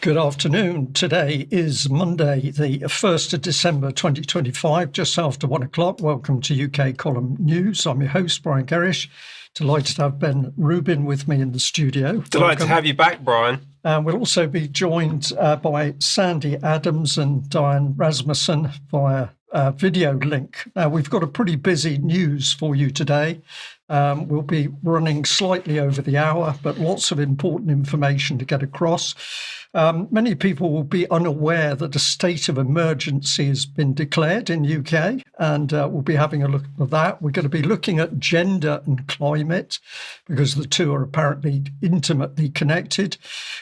Good afternoon. Today is Monday, the 1st of December 2025, just after 1 o'clock. Welcome to UK Column News. I'm your host, Brian Gerrish. Delighted to have Ben Rubin with me in the studio. Delighted to have you back, Brian. And we'll also be joined by Sandi Adams and Diane Rasmussen via video link. We've got a pretty busy news for you today. We'll be running slightly over the hour, but lots of important information to get across. Many people will be unaware that a state of emergency has been declared in UK, and we'll be having a look at that. We're going to be looking at gender and climate, because the two are apparently intimately connected.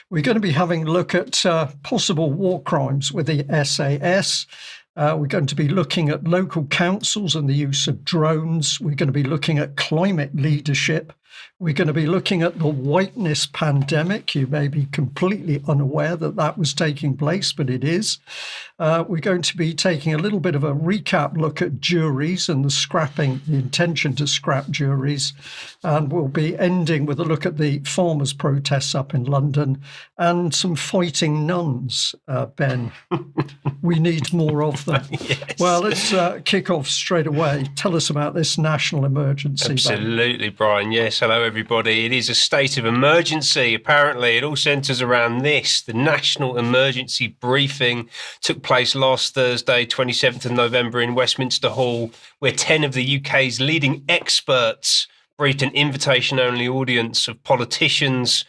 We're going to be having a look at possible war crimes with the SAS. We're going to be looking at local councils and the use of drones. We're going to be looking at climate leadership. We're going to be looking at the whiteness pandemic. You may be completely unaware that that was taking place, but it is. We're going to be taking a little bit of a recap look at juries and the intention to scrap juries. And we'll be ending with a look at the farmers' protests up in London and some fighting nuns, Ben. We need more of them. Yes. Well, let's kick off straight away. Tell us about this national emergency. Absolutely, Brian. Yes, hello, everybody. It is a state of emergency. Apparently, it all centres around this. The national emergency briefing took place last Thursday, 27th of November in Westminster Hall, where 10 of the UK's leading experts briefed an invitation-only audience of politicians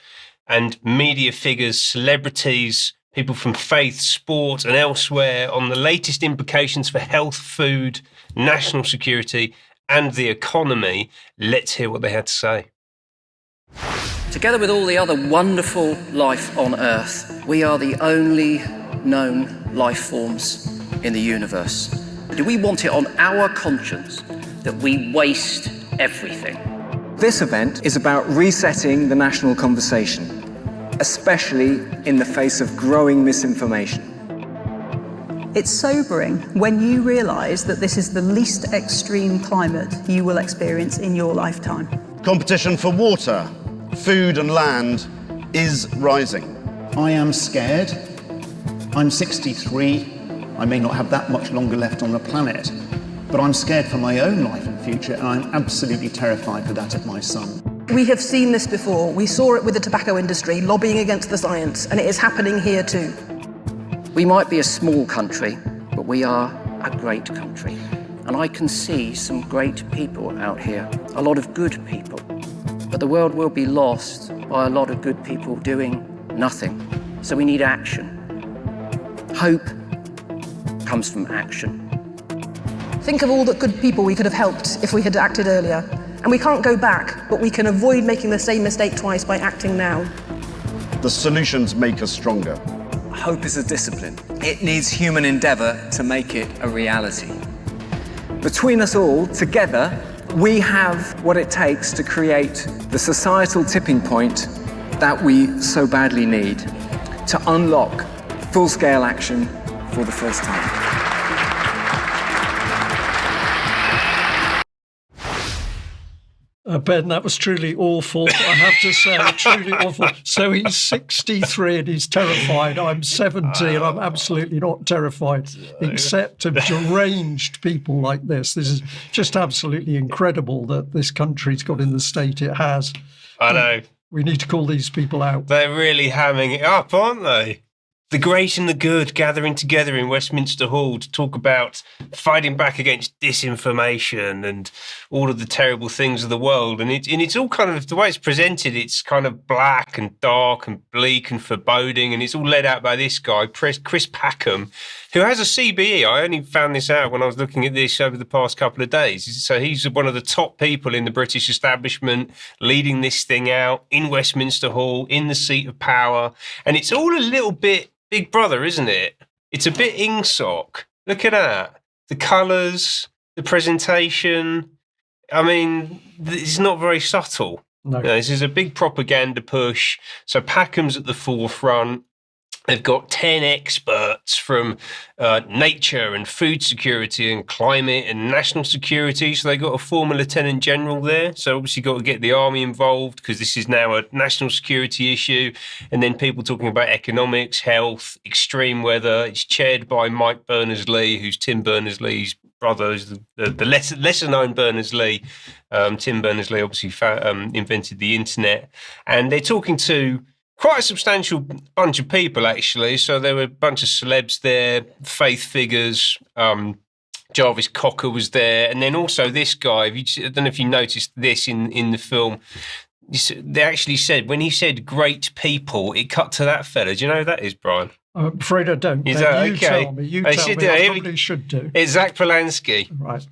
and media figures, celebrities, people from faith, sport and elsewhere on the latest implications for health, food, national security and the economy. Let's hear what they had to say. Together with all the other wonderful life on Earth, we are the only known life forms in the universe. Do we want it on our conscience that we waste everything? This event is about resetting the national conversation, especially in the face of growing misinformation. It's sobering when you realise that this is the least extreme climate you will experience in your lifetime. Competition for water, food and land is rising. I am scared. I'm 63. I may not have that much longer left on the planet, but I'm scared for my own life and future, and I'm absolutely terrified for that of my son. We have seen this before. We saw it with the tobacco industry lobbying against the science, and it is happening here too. We might be a small country, but we are a great country. And I can see some great people out here, a lot of good people. But the world will be lost by a lot of good people doing nothing. So we need action. Hope comes from action. Think of all the good people we could have helped if we had acted earlier. And we can't go back, but we can avoid making the same mistake twice by acting now. The solutions make us stronger. Hope is a discipline. It needs human endeavour to make it a reality. Between us all, together, we have what it takes to create the societal tipping point that we so badly need to unlock full-scale action for the first time. Ben, that was truly awful. I have to say, truly awful. So he's 63 and he's terrified. I'm 70 and I'm absolutely not terrified, except of deranged people like this. This is just absolutely incredible that this country's got in the state it has. I know. We need to call these people out. They're really hamming it up, aren't they? The great and the good gathering together in Westminster Hall to talk about fighting back against disinformation and all of the terrible things of the world. And it's all kind of, the way it's presented, it's kind of black and dark and bleak and foreboding. And it's all led out by this guy, Chris Packham, who has a CBE. I only found this out when I was looking at this over the past couple of days. So he's one of the top people in the British establishment leading this thing out in Westminster Hall, in the seat of power. And it's all a little bit Big Brother, isn't it? It's a bit ingsoc. Look at that. The colours, the presentation. I mean, it's not very subtle. No. This is a big propaganda push. So Packham's at the forefront. They've got 10 experts threats from nature and food security and climate and national security. So they got a former lieutenant general there. So obviously got to get the army involved because this is now a national security issue. And then people talking about economics, health, extreme weather. It's chaired by Mike Berners-Lee, who's Tim Berners-Lee's brother, is the lesser-known Berners-Lee. Tim Berners-Lee obviously invented the internet. And they're talking to quite a substantial bunch of people, actually. So there were a bunch of celebs there, faith figures. Jarvis Cocker was there. And then also this guy, I don't know if you noticed this in the film, they actually said, when he said great people, it cut to that fella. Do you know who that is, Brian? I'm afraid I don't. Is that you okay? Tell me. You tell me. I probably should do. It's Zach Polanski. Right.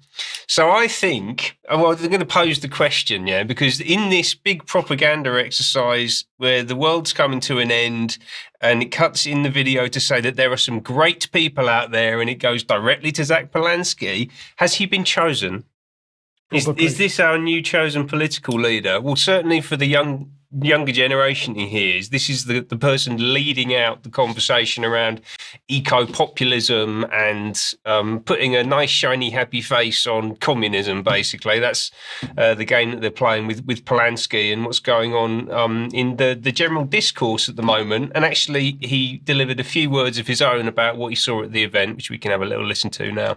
So I think, well, they're going to pose the question, yeah, because in this big propaganda exercise where the world's coming to an end and it cuts in the video to say that there are some great people out there and it goes directly to Zach Polanski, has he been chosen? Is this our new chosen political leader? Well, certainly for the younger generation he hears, this is the person leading out the conversation around eco-populism and putting a nice, shiny, happy face on communism, basically. That's the game that they're playing with Polanski and what's going on in the general discourse at the moment. And actually, he delivered a few words of his own about what he saw at the event, which we can have a little listen to now.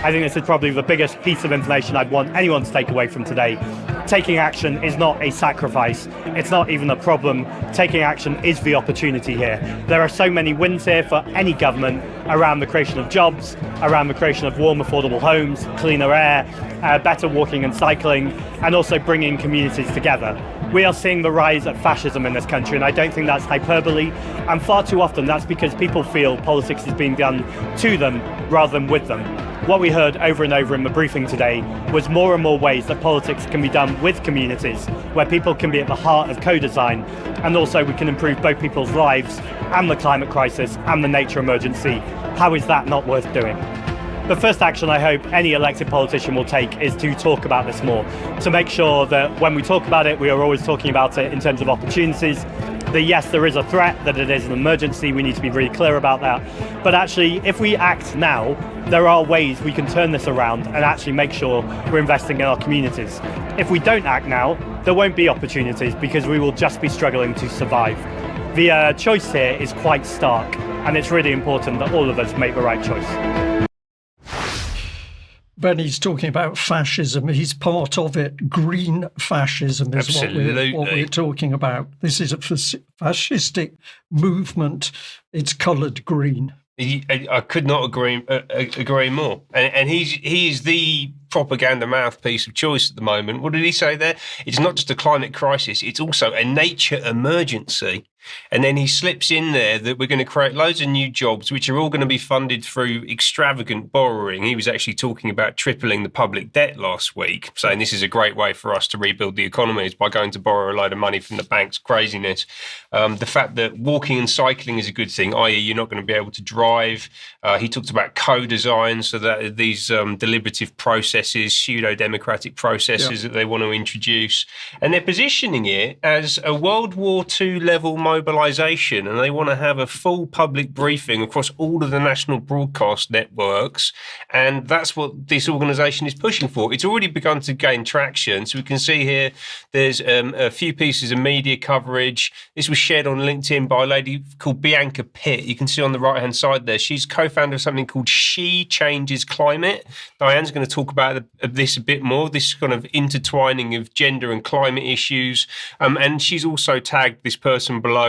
I think this is probably the biggest piece of information I'd want anyone to take away from today. Taking action is not a sacrifice. It's not even a problem. Taking action is the opportunity here. There are so many wins here for any government around the creation of jobs, around the creation of warm, affordable homes, cleaner air, better walking and cycling, and also bringing communities together. We are seeing the rise of fascism in this country, and I don't think that's hyperbole. And far too often, that's because people feel politics is being done to them rather than with them. What we heard over and over in the briefing today was more and more ways that politics can be done with communities, where people can be at the heart of co-design, and also we can improve both people's lives and the climate crisis and the nature emergency. How is that not worth doing? The first action I hope any elected politician will take is to talk about this more, to make sure that when we talk about it, we are always talking about it in terms of opportunities, that yes, there is a threat, that it is an emergency, we need to be really clear about that. But actually, if we act now, there are ways we can turn this around and actually make sure we're investing in our communities. If we don't act now, there won't be opportunities because we will just be struggling to survive. The choice here is quite stark, and it's really important that all of us make the right choice. Benny's talking about fascism. He's part of it. Green fascism is what we're talking about. This is a fascistic movement. It's coloured green. I could not agree more. And he is the propaganda mouthpiece of choice at the moment. What did he say there? It's not just a climate crisis, it's also a nature emergency. And then he slips in there that we're going to create loads of new jobs, which are all going to be funded through extravagant borrowing. He was actually talking about tripling the public debt last week, saying this is a great way for us to rebuild the economy is by going to borrow a load of money from the banks. Craziness. The fact that walking and cycling is a good thing, i.e. you're not going to be able to drive. He talked about co-design, so that these deliberative processes, pseudo-democratic processes that they want to introduce. And they're positioning it as a World War II level mobilisation, and they want to have a full public briefing across all of the national broadcast networks, and that's what this organisation is pushing for. It's already begun to gain traction, so we can see here there's a few pieces of media coverage. This was shared on LinkedIn by a lady called Bianca Pitt. You can see on the right-hand side there, she's co-founder of something called She Changes Climate. Diane's going to talk about this a bit more, this kind of intertwining of gender and climate issues, and she's also tagged this person below,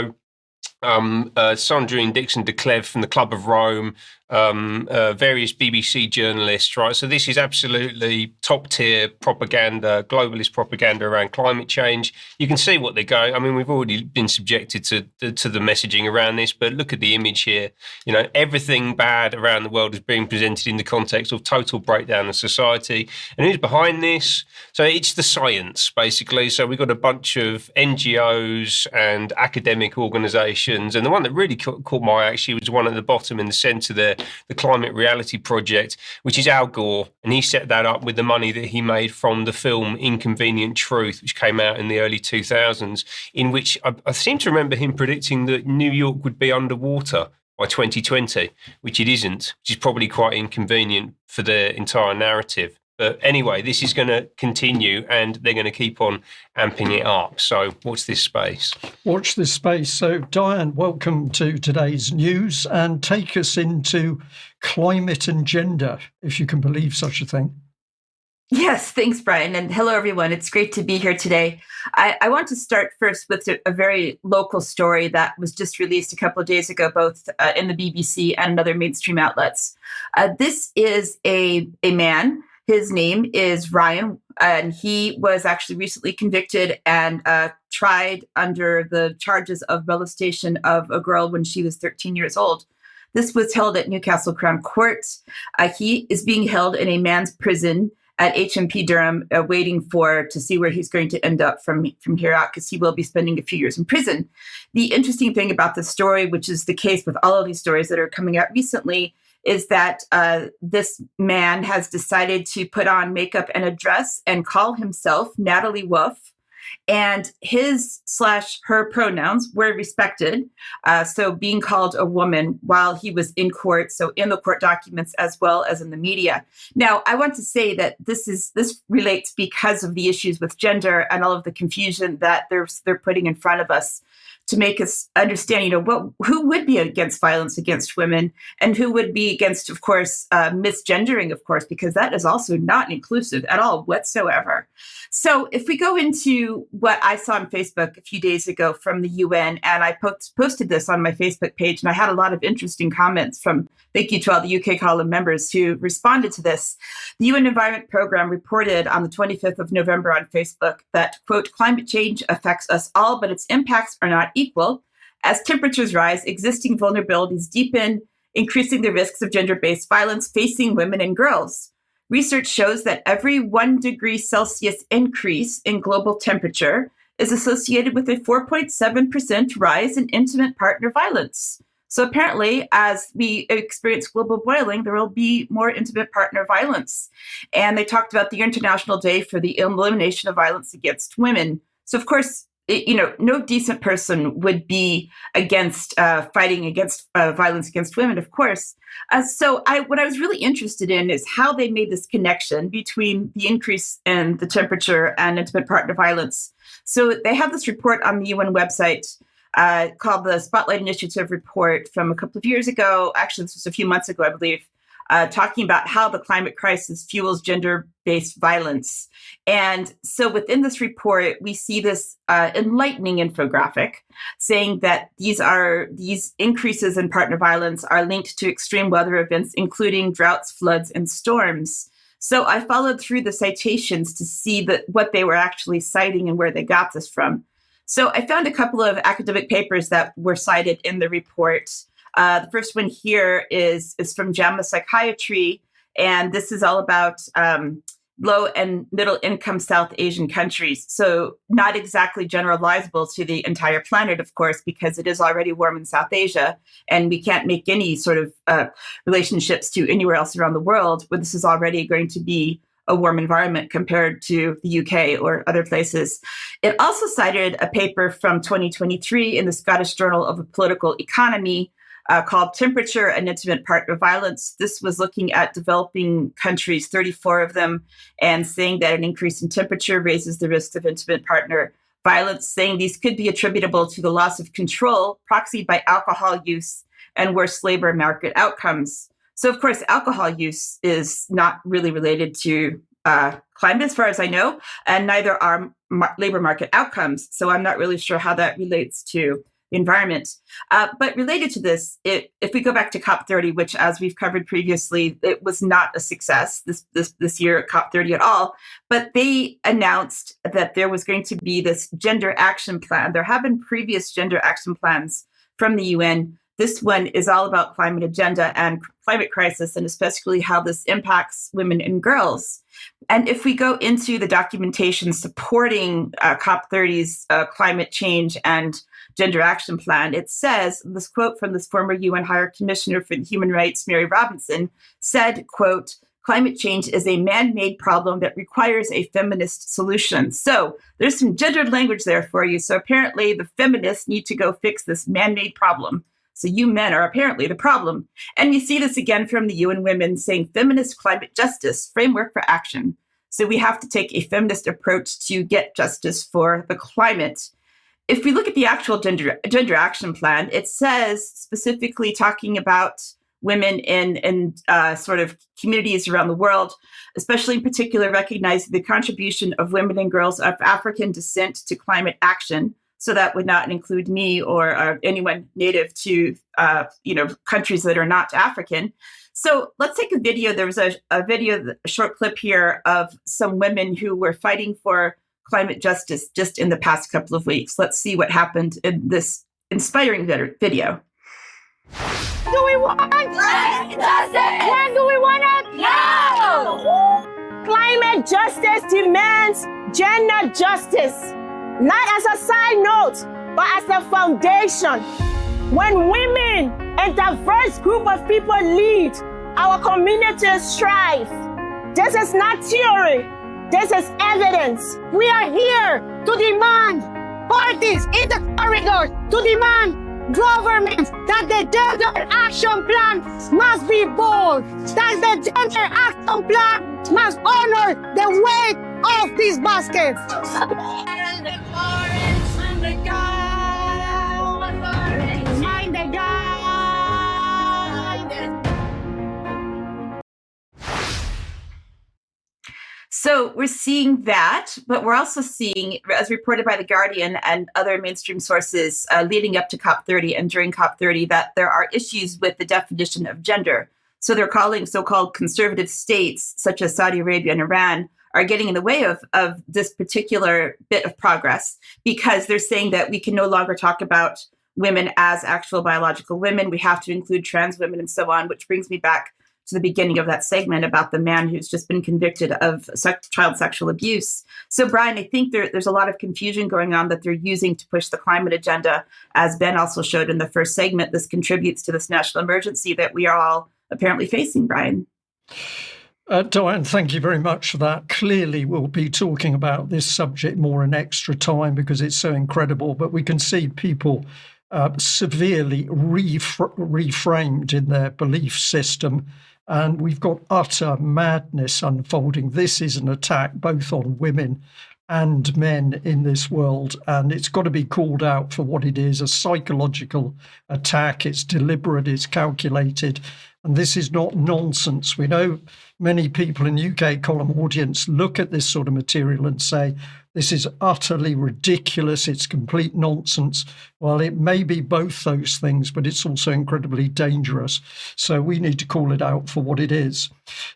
Sandrine Dixon de Clèves from the Club of Rome, various BBC journalists, right? So this is absolutely top-tier propaganda, globalist propaganda around climate change. You can see what they're going. I mean, we've already been subjected to the messaging around this, but look at the image here. You know, everything bad around the world is being presented in the context of total breakdown of society. And who's behind this? So it's the science, basically. So we've got a bunch of NGOs and academic organisations, and the one that really caught my eye actually was one at the bottom in the centre there, the Climate Reality Project, which is Al Gore, and he set that up with the money that he made from the film Inconvenient Truth, which came out in the early 2000s, in which I seem to remember him predicting that New York would be underwater by 2020, which it isn't, which is probably quite inconvenient for their entire narrative. But anyway, this is going to continue and they're going to keep on amping it up. So watch this space. Watch this space. So, Diane, welcome to today's news and take us into climate and gender, if you can believe such a thing. Yes, thanks, Brian. And hello, everyone. It's great to be here today. I want to start first with a very local story that was just released a couple of days ago, both in the BBC and other mainstream outlets. This is a man. His name is Ryan, and he was actually recently convicted and tried under the charges of molestation of a girl when she was 13 years old. This was held at Newcastle Crown Court. He is being held in a man's prison at HMP Durham, waiting to see where he's going to end up from here out, because he will be spending a few years in prison. The interesting thing about this story, which is the case with all of these stories that are coming out recently, is that this man has decided to put on makeup and a dress and call himself Natalie Wolf. And his/her pronouns were respected. So being called a woman while he was in court, so in the court documents as well as in the media. Now, I want to say that this relates because of the issues with gender and all of the confusion that they're putting in front of us to make us understand, who would be against violence against women and who would be against, of course, misgendering, of course, because that is also not inclusive at all whatsoever. So if we go into what I saw on Facebook a few days ago from the UN, and I posted this on my Facebook page, and I had a lot of interesting comments thank you to all the UK column members who responded to this. The UN Environment Programme reported on the 25th of November on Facebook that, quote, climate change affects us all, but its impacts are not equal. As temperatures rise, existing vulnerabilities deepen, increasing the risks of gender-based violence facing women and girls. Research shows that every 1 degree Celsius increase in global temperature is associated with a 4.7% rise in intimate partner violence. So apparently, as we experience global boiling, there will be more intimate partner violence. And they talked about the International Day for the Elimination of Violence Against Women. So, of course, no decent person would be against fighting against violence against women, of course. What I was really interested in is how they made this connection between the increase in the temperature and intimate partner violence. So they have this report on the UN website called the Spotlight Initiative report from a couple of years ago. Actually, this was a few months ago, I believe. Talking about how the climate crisis fuels gender-based violence. And so within this report, we see this enlightening infographic saying that these increases in partner violence are linked to extreme weather events, including droughts, floods, and storms. So I followed through the citations to see what they were actually citing and where they got this from. So I found a couple of academic papers that were cited in the report. The first one here is from JAMA Psychiatry, and this is all about low and middle income South Asian countries. So not exactly generalizable to the entire planet, of course, because it is already warm in South Asia, and we can't make any sort of relationships to anywhere else around the world where this is already going to be a warm environment compared to the UK or other places. It also cited a paper from 2023 in the Scottish Journal of Political Economy called Temperature and Intimate Partner Violence. This was looking at developing countries, 34 of them, and saying that an increase in temperature raises the risk of intimate partner violence, saying these could be attributable to the loss of control proxied by alcohol use and worse labor market outcomes. So, of course, alcohol use is not really related to climate, as far as I know, and neither are labor market outcomes. So I'm not really sure how that relates to the environment. But related to this, if we go back to COP30, which, as we've covered previously, it was not a success this year at COP30 at all. But they announced that there was going to be this gender action plan. There have been previous gender action plans from the UN. This one is all about climate agenda and climate crisis, and especially how this impacts women and girls. And if we go into the documentation supporting COP30's climate change and gender action plan, it says, this quote from this former UN High Commissioner for Human Rights, Mary Robinson, said, quote, "Climate change is a man-made problem that requires a feminist solution." So there's some gendered language there for you. So apparently the feminists need to go fix this man-made problem. So you men are apparently the problem. And you see this again from the UN Women saying feminist climate justice framework for action. So we have to take a feminist approach to get justice for the climate. If we look at the actual gender action plan, it says specifically talking about women in sort of communities around the world, especially in particular recognizing the contribution of women and girls of African descent to climate action. So that would not include me or anyone native to countries that are not African. So let's take a video. There was a video, a short clip here of some women who were fighting for climate justice just in the past couple of weeks. Let's see what happened in this inspiring video. Do we want climate justice? When do we want it? Now! Climate justice demands gender justice, not as a side note, but as a foundation. When women and diverse group of people lead, our communities thrive. This is not theory, this is evidence. We are here to demand parties in the corridors, to demand governments that the gender action plan must be bold, that the gender action plan must honor the weight of these baskets. And the forest and the God, mind the God. So we're seeing that, but we're also seeing, as reported by The Guardian and other mainstream sources leading up to COP30 and during COP30, that there are issues with the definition of gender. So they're calling so-called conservative states, such as Saudi Arabia and Iran, are getting in the way of this particular bit of progress, because they're saying that we can no longer talk about women as actual biological women. We have to include trans women and so on, which brings me back to the beginning of that segment about the man who's just been convicted of child sexual abuse. So, Brian, I think there's a lot of confusion going on that they're using to push the climate agenda. As Ben also showed in the first segment, this contributes to this national emergency that we are all apparently facing, Brian. Diane, thank you very much for that. Clearly, we'll be talking about this subject more in extra time because it's so incredible, but we can see people severely reframed in their belief system. And we've got utter madness unfolding. This is an attack both on women and men in this world, and it's got to be called out for what it is, a psychological attack. It's deliberate, it's calculated, and this is not nonsense. We know many people in the UK column audience look at this sort of material and say, this is utterly ridiculous, it's complete nonsense. Well, it may be both those things, but it's also incredibly dangerous. So we need to call it out for what it is.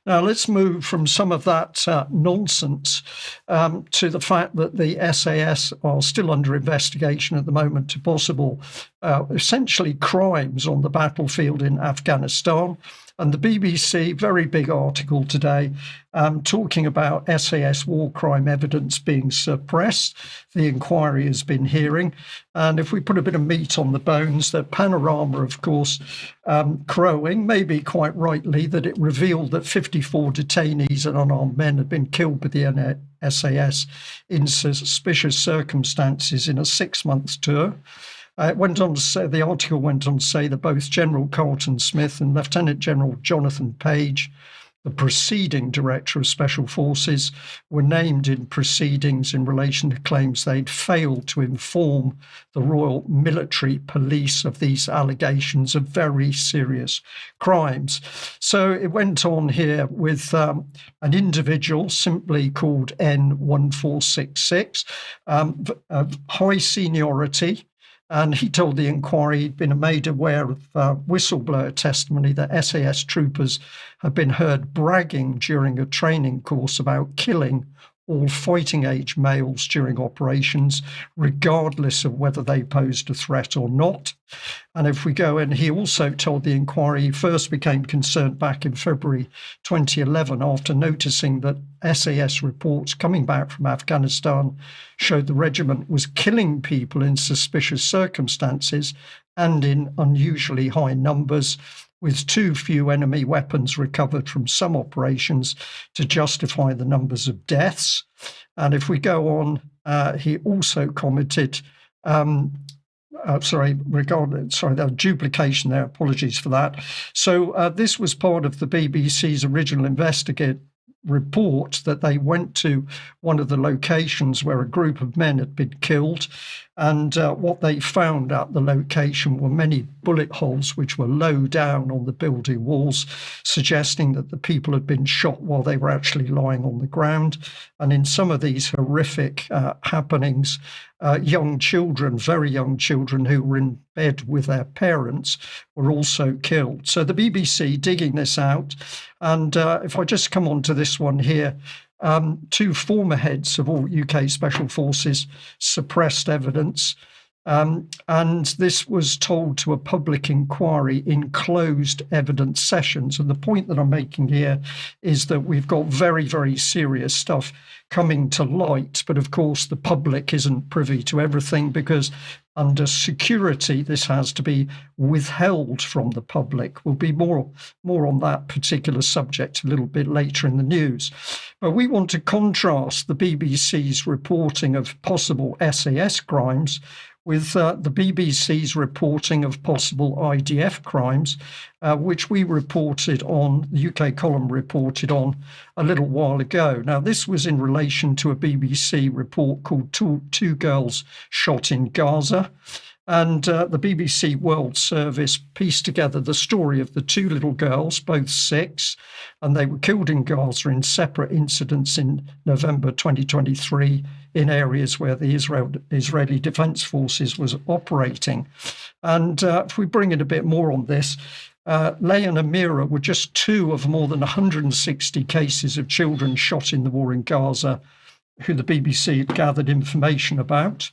Now, let's move from some of that nonsense to the fact that the SAS are still under investigation at the moment to possible, essentially crimes on the battlefield in Afghanistan. And the BBC, very big article today, talking about SAS war crime evidence being suppressed. The inquiry has been hearing. And if we put a bit of meat on the bones, the Panorama, of course, crowing, maybe quite rightly, that it revealed that 54 detainees and unarmed men had been killed by the SAS in suspicious circumstances in a 6-month tour. It went on to say, the article went on to say that both General Carlton Smith and Lieutenant General Jonathan Page, the preceding Director of Special Forces, were named in proceedings in relation to claims they'd failed to inform the Royal Military Police of these allegations of very serious crimes. So it went on here with an individual simply called N1466, high seniority. And he told the inquiry he'd been made aware of whistleblower testimony that SAS troopers had been heard bragging during a training course about killing all fighting-age males during operations, regardless of whether they posed a threat or not. And if we go in, he also told the inquiry he first became concerned back in February 2011 after noticing that SAS reports coming back from Afghanistan showed the regiment was killing people in suspicious circumstances and in unusually high numbers, with too few enemy weapons recovered from some operations to justify the numbers of deaths. And if we go on, he also commented the duplication there. Apologies for that. So this was part of the BBC's original investigate report, that they went to one of the locations where a group of men had been killed, and what they found at the location were many bullet holes which were low down on the building walls, suggesting that the people had been shot while they were actually lying on the ground. And in some of these horrific happenings, young children, very young children who were in bed with their parents, were also killed. So the BBC digging this out, and if I just come on to this one here, two former heads of all UK Special Forces suppressed evidence, and this was told to a public inquiry in closed evidence sessions. And the point that I'm making here is that we've got very, very serious stuff coming to light, but of course the public isn't privy to everything, because under security this has to be withheld from the public. We'll be more on that particular subject a little bit later in the news. But we want to contrast the BBC's reporting of possible SAS crimes with the BBC's reporting of possible IDF crimes, which we reported on, the UK column reported on a little while ago. Now, this was in relation to a BBC report called Two Girls Shot in Gaza. And the BBC World Service pieced together the story of the two little girls, both 6, and they were killed in Gaza in separate incidents in November 2023 in areas where the Israeli Defense Forces was operating. And if we bring in a bit more on this, Leah and Amira were just 2 of more than 160 cases of children shot in the war in Gaza who the BBC had gathered information about.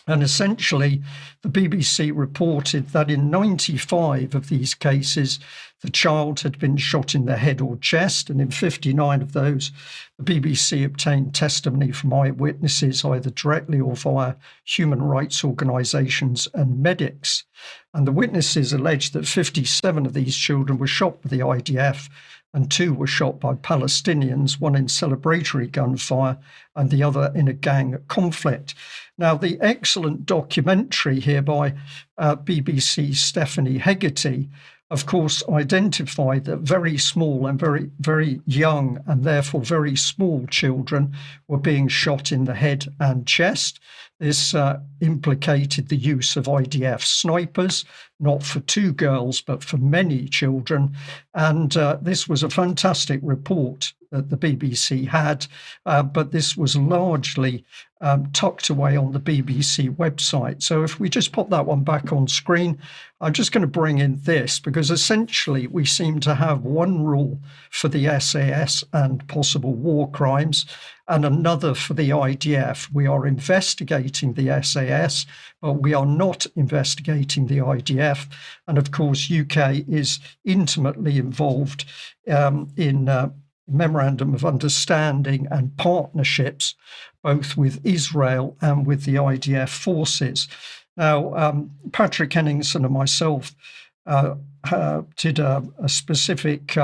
And essentially, the BBC reported that in 95 of these cases, the child had been shot in the head or chest. And in 59 of those, the BBC obtained testimony from eyewitnesses, either directly or via human rights organisations and medics. And the witnesses alleged that 57 of these children were shot by the IDF, and 2 were shot by Palestinians, one in celebratory gunfire and the other in a gang conflict. Now, the excellent documentary here by BBC's Stephanie Hegarty, of course, identified that very small and very, very young and therefore very small children were being shot in the head and chest. This implicated the use of IDF snipers, not for 2 girls, but for many children. And this was a fantastic report that the BBC had, but this was largely tucked away on the BBC website. So if we just pop that one back on screen, I'm just going to bring in this, because essentially we seem to have one rule for the SAS and possible war crimes and another for the IDF. We are investigating the SAS, but we are not investigating the IDF. And of course, UK is intimately involved in memorandum of understanding and partnerships, both with Israel and with the IDF forces. Now, Patrick Henningsen and myself did a specific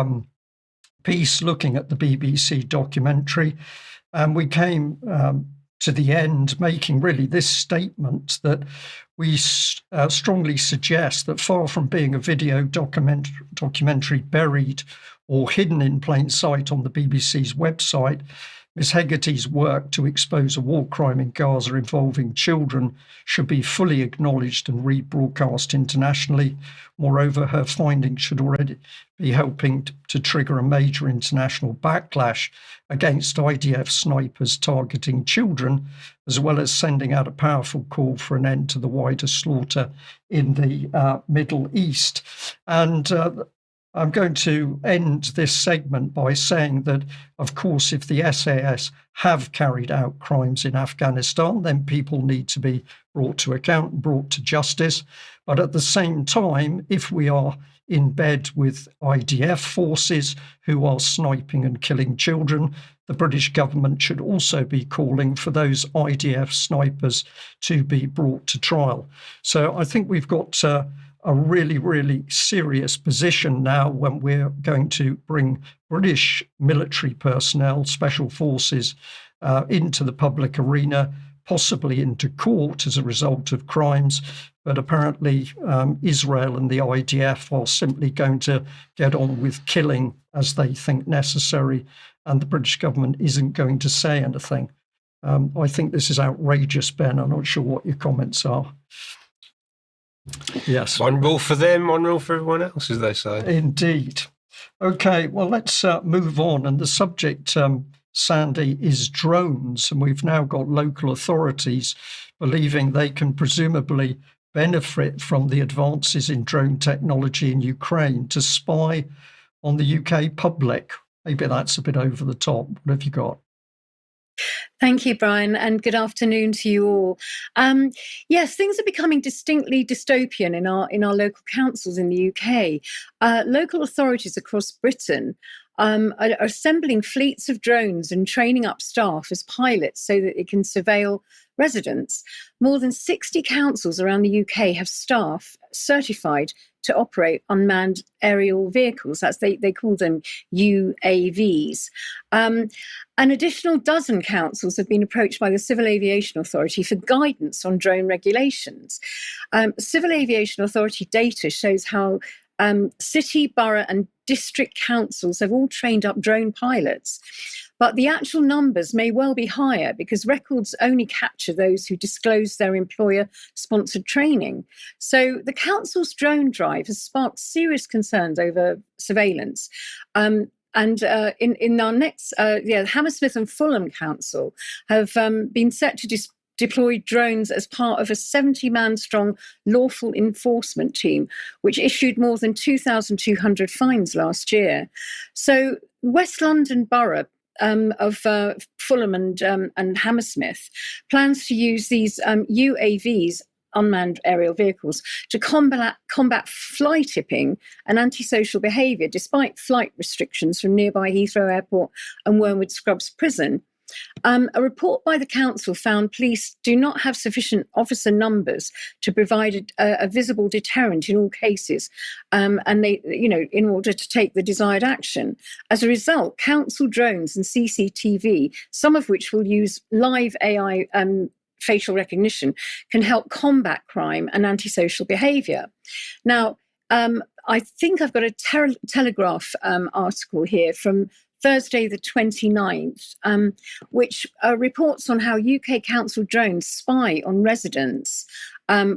piece looking at the BBC documentary, and we came to the end making really this statement that we strongly suggest that far from being a video documentary buried or hidden in plain sight on the BBC's website, Ms. Hegarty's work to expose a war crime in Gaza involving children should be fully acknowledged and rebroadcast internationally. Moreover, her findings should already be helping to trigger a major international backlash against IDF snipers targeting children, as well as sending out a powerful call for an end to the wider slaughter in the Middle East. And I'm going to end this segment by saying that, of course, if the SAS have carried out crimes in Afghanistan, then people need to be brought to account and brought to justice. But at the same time, if we are in bed with IDF forces who are sniping and killing children, the British government should also be calling for those IDF snipers to be brought to trial. So I think we've got a really, really serious position now when we're going to bring British military personnel, special forces, into the public arena, possibly into court as a result of crimes. But apparently Israel and the IDF are simply going to get on with killing as they think necessary, and the British government isn't going to say anything. I think this is outrageous, Ben. I'm not sure what your comments are. Yes. One rule for them, one rule for everyone else, as they say. Indeed. Okay, well, let's move on. And the subject, Sandy, is drones. And we've now got local authorities believing they can presumably benefit from the advances in drone technology in Ukraine to spy on the UK public. Maybe that's a bit over the top. What have you got? Thank you, Brian, and good afternoon to you all. Yes, things are becoming distinctly dystopian in our local councils in the UK. Local authorities across Britain are assembling fleets of drones and training up staff as pilots so that it can surveil residents. More than 60 councils around the UK have staff certified to operate unmanned aerial vehicles. They call them UAVs. An additional dozen councils have been approached by the Civil Aviation Authority for guidance on drone regulations. Civil Aviation Authority data shows how city, borough and district councils have all trained up drone pilots. But the actual numbers may well be higher because records only capture those who disclose their employer-sponsored training. So the council's drone drive has sparked serious concerns over surveillance. In our next, Hammersmith and Fulham Council have been set to deploy drones as part of a 70-man strong lawful enforcement team, which issued more than 2,200 fines last year. So West London Borough of Fulham and Hammersmith plans to use these UAVs, unmanned aerial vehicles, to combat fly tipping and antisocial behaviour, despite flight restrictions from nearby Heathrow Airport and Wormwood Scrubs Prison. A report by the council found police do not have sufficient officer numbers to provide a visible deterrent in all cases, and they, in order to take the desired action. As a result, council drones and CCTV, some of which will use live AI facial recognition, can help combat crime and antisocial behaviour. Now, I think I've got a Telegraph article here from Thursday the 29th, which reports on how UK council drones spy on residents,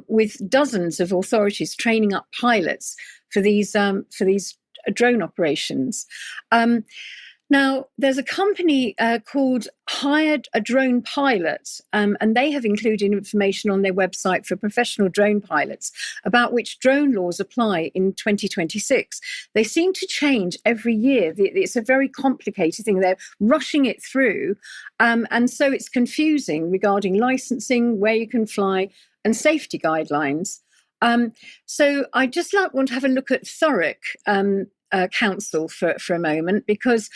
with dozens of authorities training up pilots for these drone operations. Now, there's a company called Hired a Drone Pilot, and they have included information on their website for professional drone pilots about which drone laws apply in 2026. They seem to change every year. It's a very complicated thing. They're rushing it through, and so it's confusing regarding licensing, where you can fly, and safety guidelines. So I just want to have a look at Thurrock Council for a moment, because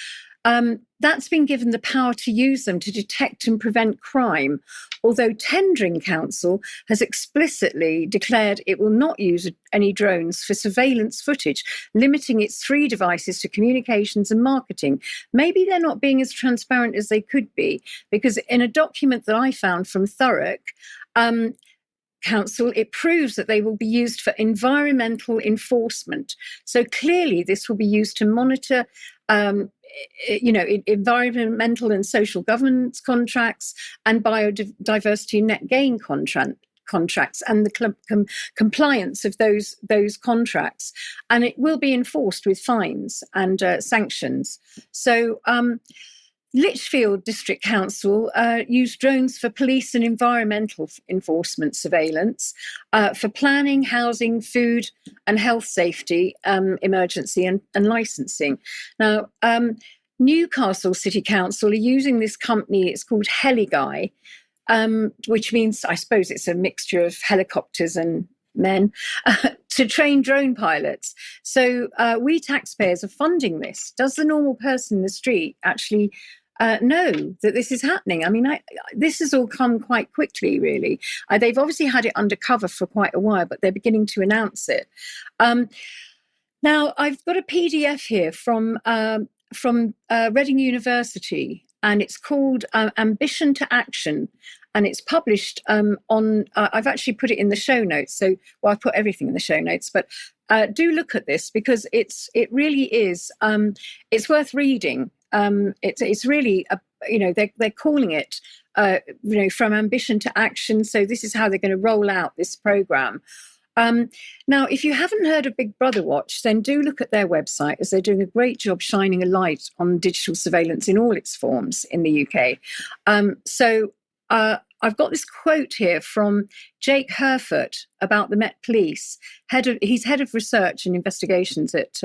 that's been given the power to use them to detect and prevent crime, although Tendring Council has explicitly declared it will not use any drones for surveillance footage, limiting its 3 devices to communications and marketing. Maybe they're not being as transparent as they could be, because in a document that I found from Thurrock Council, it proves that they will be used for environmental enforcement. So clearly this will be used to monitor environmental and social governance contracts and biodiversity net gain contracts and the compliance of those contracts. And it will be enforced with fines and sanctions. So Lichfield District Council used drones for police and environmental enforcement surveillance, for planning, housing, food and health safety, emergency and licensing. Now, Newcastle City Council are using this company, it's called Heligai, which means, I suppose it's a mixture of helicopters and men, to train drone pilots. So we taxpayers are funding this. Does the normal person in the street actually know that this is happening? I mean, this has all come quite quickly, really. They've obviously had it undercover for quite a while, but they're beginning to announce it. Now, I've got a PDF here from Reading University, and it's called Ambition to Action, and it's published on. I've actually put it in the show notes. So, well, I put everything in the show notes, but do look at this because it really is. It's worth reading. It's really they're calling it from ambition to action. So this is how they're going to roll out this program. Now, if you haven't heard of Big Brother Watch, then do look at their website, as they're doing a great job shining a light on digital surveillance in all its forms in the UK. I've got this quote here from Jake Herford about the Met Police. He's head of research and investigations at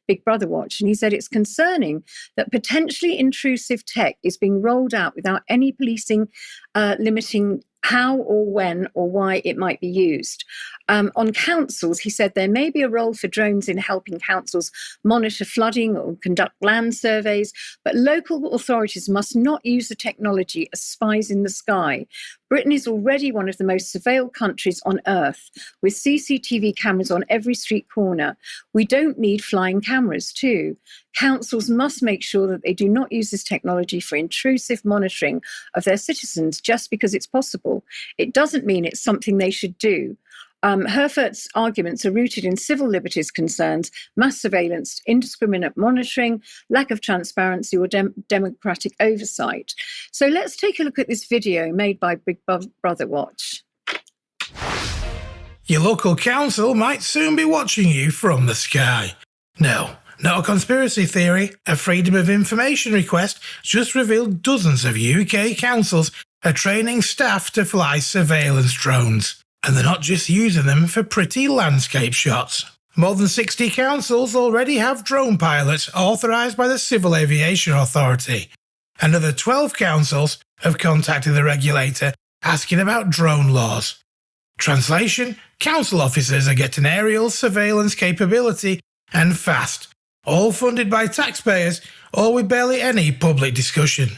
Big Brother Watch, and he said it's concerning that potentially intrusive tech is being rolled out without any policing limiting how or when or why it might be used. On councils, he said there may be a role for drones in helping councils monitor flooding or conduct land surveys, but local authorities must not use the technology as spies in the sky. Britain is already one of the most surveilled countries on earth, with CCTV cameras on every street corner. We don't need flying cameras too. Councils must make sure that they do not use this technology for intrusive monitoring of their citizens just because it's possible. It doesn't mean it's something they should do. Herford's arguments are rooted in civil liberties concerns, mass surveillance, indiscriminate monitoring, lack of transparency or democratic oversight. So let's take a look at this video made by Big Brother Watch. Your local council might soon be watching you from the sky. No, not a conspiracy theory. A Freedom of Information request just revealed dozens of UK councils are training staff to fly surveillance drones. And they're not just using them for pretty landscape shots. More than 60 councils already have drone pilots authorised by the Civil Aviation Authority. Another 12 councils have contacted the regulator asking about drone laws. Translation: council officers are getting aerial surveillance capability and fast, all funded by taxpayers or with barely any public discussion.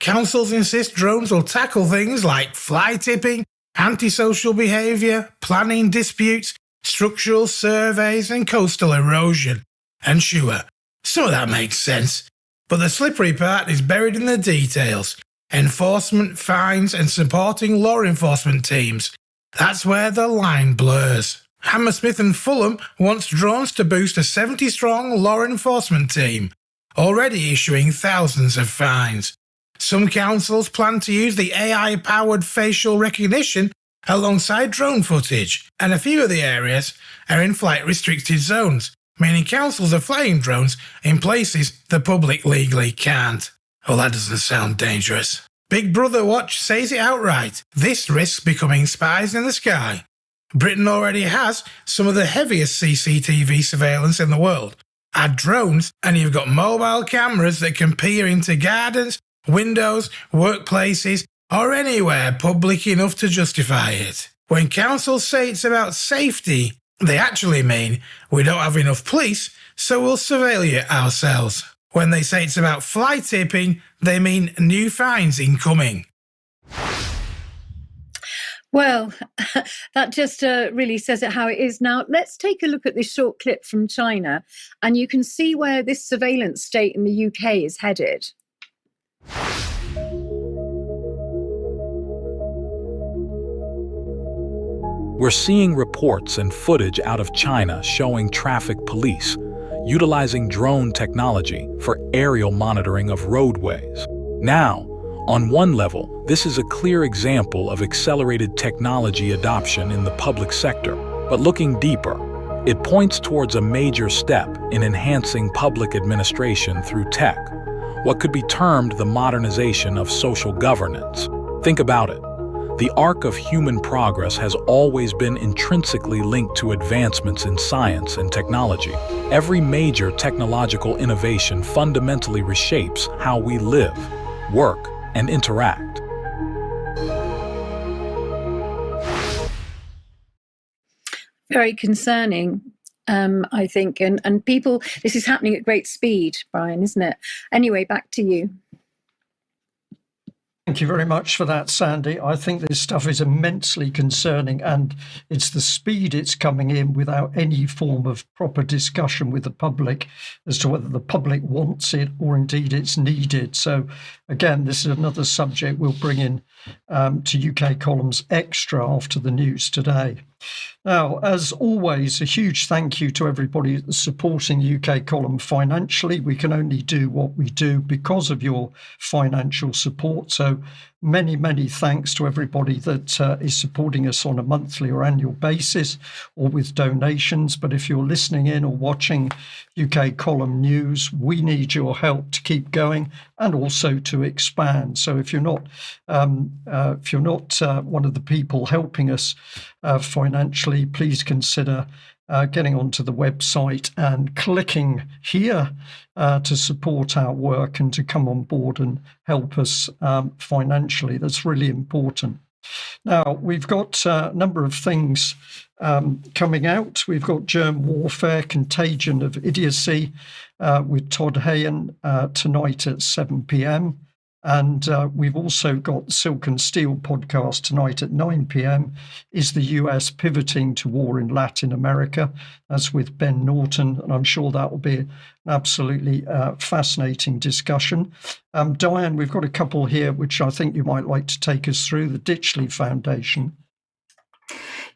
Councils insist drones will tackle things like fly tipping, antisocial behaviour, planning disputes, structural surveys and coastal erosion. And sure, some of that makes sense, but the slippery part is buried in the details. Enforcement, fines and supporting law enforcement teams. That's where the line blurs. Hammersmith and Fulham wants drones to boost a 70-strong law enforcement team, already issuing thousands of fines. Some councils plan to use the AI-powered facial recognition alongside drone footage, and a few of the areas are in flight-restricted zones, meaning councils are flying drones in places the public legally can't. Well, that doesn't sound dangerous. Big Brother Watch says it outright. This risks becoming spies in the sky. Britain already has some of the heaviest CCTV surveillance in the world. Add drones, and you've got mobile cameras that can peer into gardens, windows, workplaces, or anywhere public enough to justify it. When councils say it's about safety, they actually mean we don't have enough police, so we'll surveil you ourselves. When they say it's about fly tipping, they mean new fines incoming. Well, that just really says it how it is. Now, let's take a look at this short clip from China, and you can see where this surveillance state in the UK is headed. We're seeing reports and footage out of China showing traffic police utilizing drone technology for aerial monitoring of roadways. Now, on one level, this is a clear example of accelerated technology adoption in the public sector. But looking deeper, it points towards a major step in enhancing public administration through tech, what could be termed the modernization of social governance. Think about it. The arc of human progress has always been intrinsically linked to advancements in science and technology. Every major technological innovation fundamentally reshapes how we live, work, and interact. Very concerning, I think. And people, this is happening at great speed, Brian, isn't it? Anyway, back to you. Thank you very much for that, Sandy. I think this stuff is immensely concerning, and it's the speed it's coming in without any form of proper discussion with the public as to whether the public wants it or indeed it's needed. So again, this is another subject we'll bring in to UK Columns Extra after the news today. Now, as always, a huge thank you to everybody that's supporting UK Column financially. We can only do what we do because of your financial support. So many, many thanks to everybody that is supporting us on a monthly or annual basis or with donations. But if you're listening in or watching UK Column News, we need your help to keep going and also to expand. So if you're not one of the people helping us financially, please consider getting onto the website and clicking here to support our work and to come on board and help us financially. That's really important. Now, we've got a number of things coming out. We've got Germ Warfare, Contagion of Idiocy with Todd Hayen tonight at 7 p.m. And we've also got the Silk and Steel podcast tonight at 9 p.m. Is the US pivoting to war in Latin America? That's with Ben Norton, and I'm sure that will be an absolutely fascinating discussion. Diane, we've got a couple here which I think you might like to take us through. The Ditchley Foundation.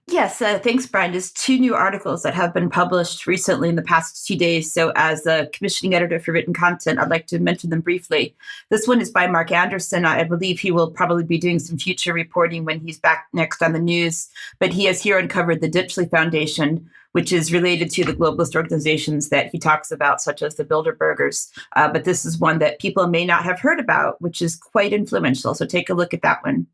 Yes, thanks, Brian. There's 2 new articles that have been published recently in the past 2 days. So as the commissioning editor for written content, I'd like to mention them briefly. This one is by Mark Anderson. I believe he will probably be doing some future reporting when he's back next on the news. But he has here uncovered the Ditchley Foundation, which is related to the globalist organizations that he talks about, such as the Bilderbergers. But this is one that people may not have heard about, which is quite influential. So take a look at that one.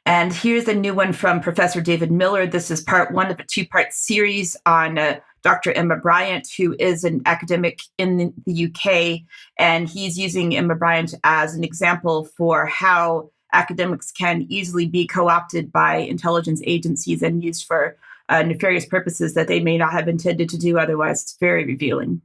And here's a new one from Professor David Miller. This is part 1 of a 2-part series on Dr. Emma Bryant, who is an academic in the UK. And he's using Emma Bryant as an example for how academics can easily be co-opted by intelligence agencies and used for nefarious purposes that they may not have intended to do otherwise. It's very revealing.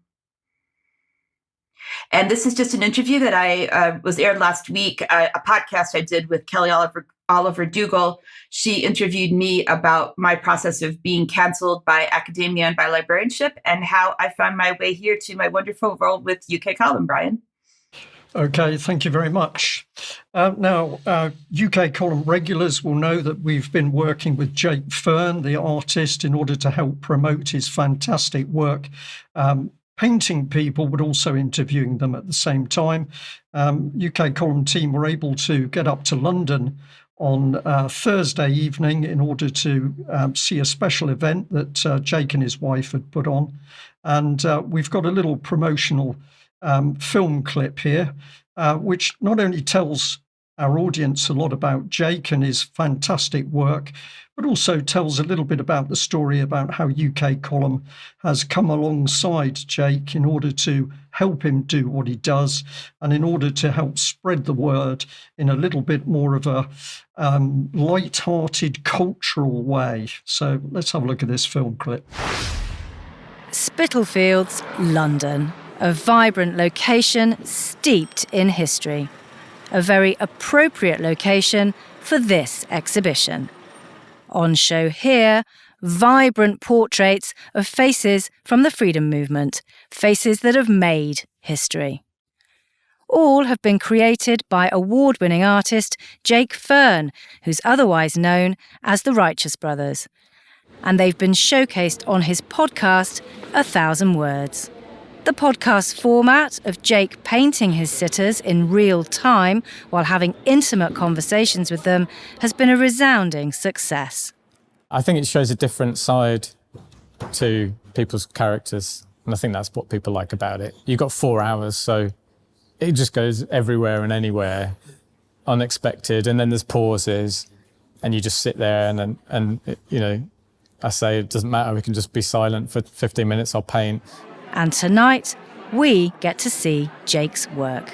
And this is just an interview that I was aired last week, a podcast I did with Kelly Oliver Dougal. She interviewed me about my process of being canceled by academia and by librarianship and how I found my way here to my wonderful role with UK Column, Brian. Okay, thank you very much. Now, UK Column regulars will know that we've been working with Jake Fern, the artist, in order to help promote his fantastic work, painting people, but also interviewing them at the same time. UK Column team were able to get up to London on Thursday evening in order to see a special event that Jake and his wife had put on. And we've got a little promotional film clip here, which not only tells our audience a lot about Jake and his fantastic work, but also tells a little bit about the story about how UK Column has come alongside Jake in order to help him do what he does and in order to help spread the word in a little bit more of a light-hearted cultural way. So let's have a look at this film clip. Spitalfields, London. A vibrant location steeped in history. A very appropriate location for this exhibition. On show here, vibrant portraits of faces from the freedom movement, faces that have made history. All have been created by award-winning artist Jake Fern, who's otherwise known as the Righteous Brothers. And they've been showcased on his podcast, 1,000 Words. The podcast format of Jake painting his sitters in real time while having intimate conversations with them has been a resounding success. I think it shows a different side to people's characters, and I think that's what people like about it. You've got 4 hours, so it just goes everywhere and anywhere, unexpected, and then there's pauses, and you just sit there and you know, I say it doesn't matter, we can just be silent for 15 minutes, I'll paint. And tonight, we get to see Jake's work.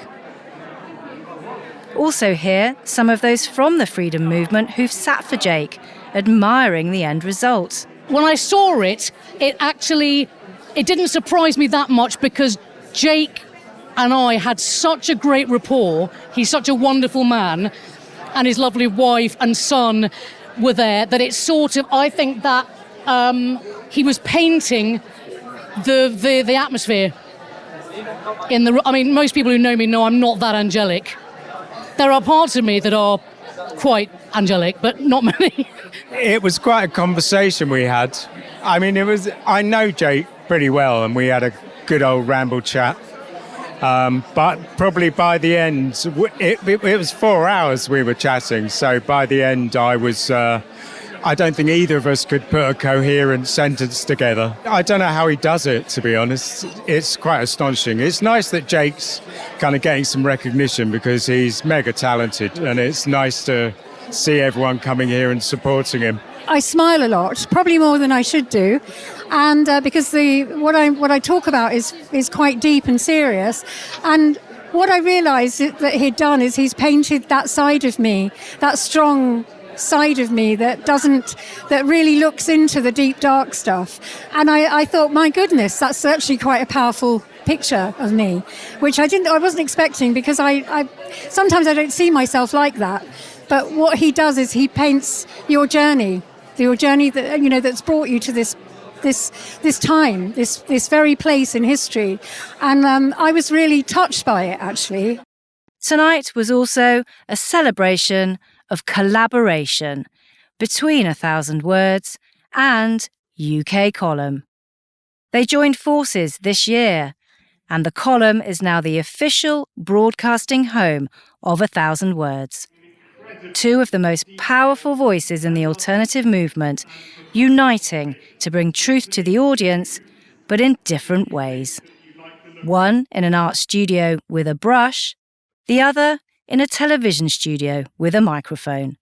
Also here, some of those from the freedom movement who've sat for Jake, admiring the end result. When I saw it, it didn't surprise me that much because Jake and I had such a great rapport. He's such a wonderful man, and his lovely wife and son were there, that it's sort of, I think that he was painting the atmosphere. I mean, most people who know me know I'm not that angelic. There are parts of me that are quite angelic, but not many. It was quite a conversation we had. I mean, I know Jake pretty well, and we had a good old ramble chat. But probably by the end, it was 4 hours we were chatting. So by the end, I don't think either of us could put a coherent sentence together. I don't know how he does it, to be honest. It's quite astonishing. It's nice that Jake's kind of getting some recognition because he's mega talented, and it's nice to see everyone coming here and supporting him. I smile a lot, probably more than I should do, and because what I talk about is quite deep and serious. And what I realised that he'd done is he's painted that side of me, that strong side of me that really looks into the deep dark stuff. And I thought, my goodness, that's actually quite a powerful picture of me, which I wasn't expecting, because I sometimes I don't see myself like that. But what he does is he paints your journey that that's brought you to this time, this very place in history. And I was really touched by it, actually. Tonight was also a celebration of collaboration between 1,000 Words and UK Column. They joined forces this year, and the column is now the official broadcasting home of 1,000 Words. Two of the most powerful voices in the alternative movement, uniting to bring truth to the audience, but in different ways. One in an art studio with a brush, the other in a television studio with a microphone.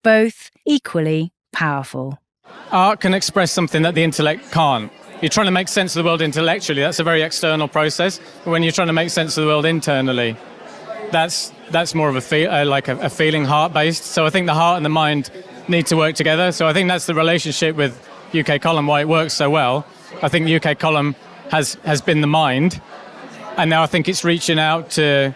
Both equally powerful. Art can express something that the intellect can't. You're trying to make sense of the world intellectually. That's a very external process. But when you're trying to make sense of the world internally, that's more of a feeling, heart-based. So I think the heart and the mind need to work together. So I think that's the relationship with UK Column, why it works so well. I think UK Column has been the mind, and now I think it's reaching out to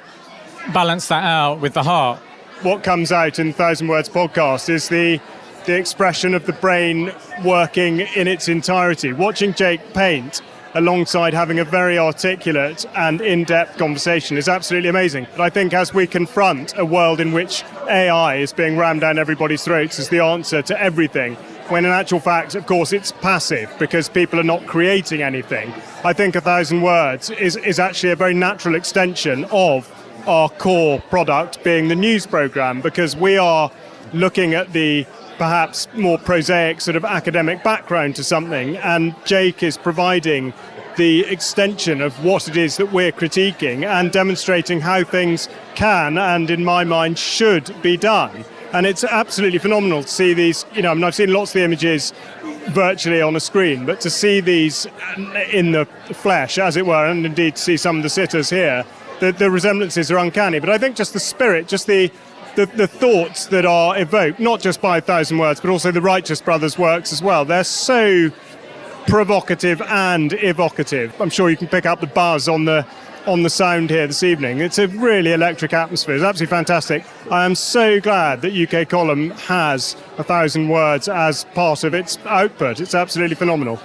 balance that out with the heart. What comes out in 1,000 Words podcast is the expression of the brain working in its entirety. Watching Jake paint alongside having a very articulate and in-depth conversation is absolutely amazing. But I think as we confront a world in which AI is being rammed down everybody's throats as the answer to everything, when in actual fact, of course, it's passive because people are not creating anything, I think 1,000 Words is actually a very natural extension of our core product being the news programme, because we are looking at the perhaps more prosaic sort of academic background to something, and Jake is providing the extension of what it is that we're critiquing and demonstrating how things can and, in my mind, should be done. And it's absolutely phenomenal to see these, I've seen lots of the images virtually on a screen, but to see these in the flesh, as it were, and indeed to see some of the sitters here, the resemblances are uncanny. But I think just the spirit, just the thoughts that are evoked, not just by 1,000 Words, but also the Righteous Brothers' works as well. They're so provocative and evocative. I'm sure you can pick up the buzz on the sound here this evening. It's a really electric atmosphere. It's absolutely fantastic. I am so glad that UK Column has 1,000 Words as part of its output. It's absolutely phenomenal.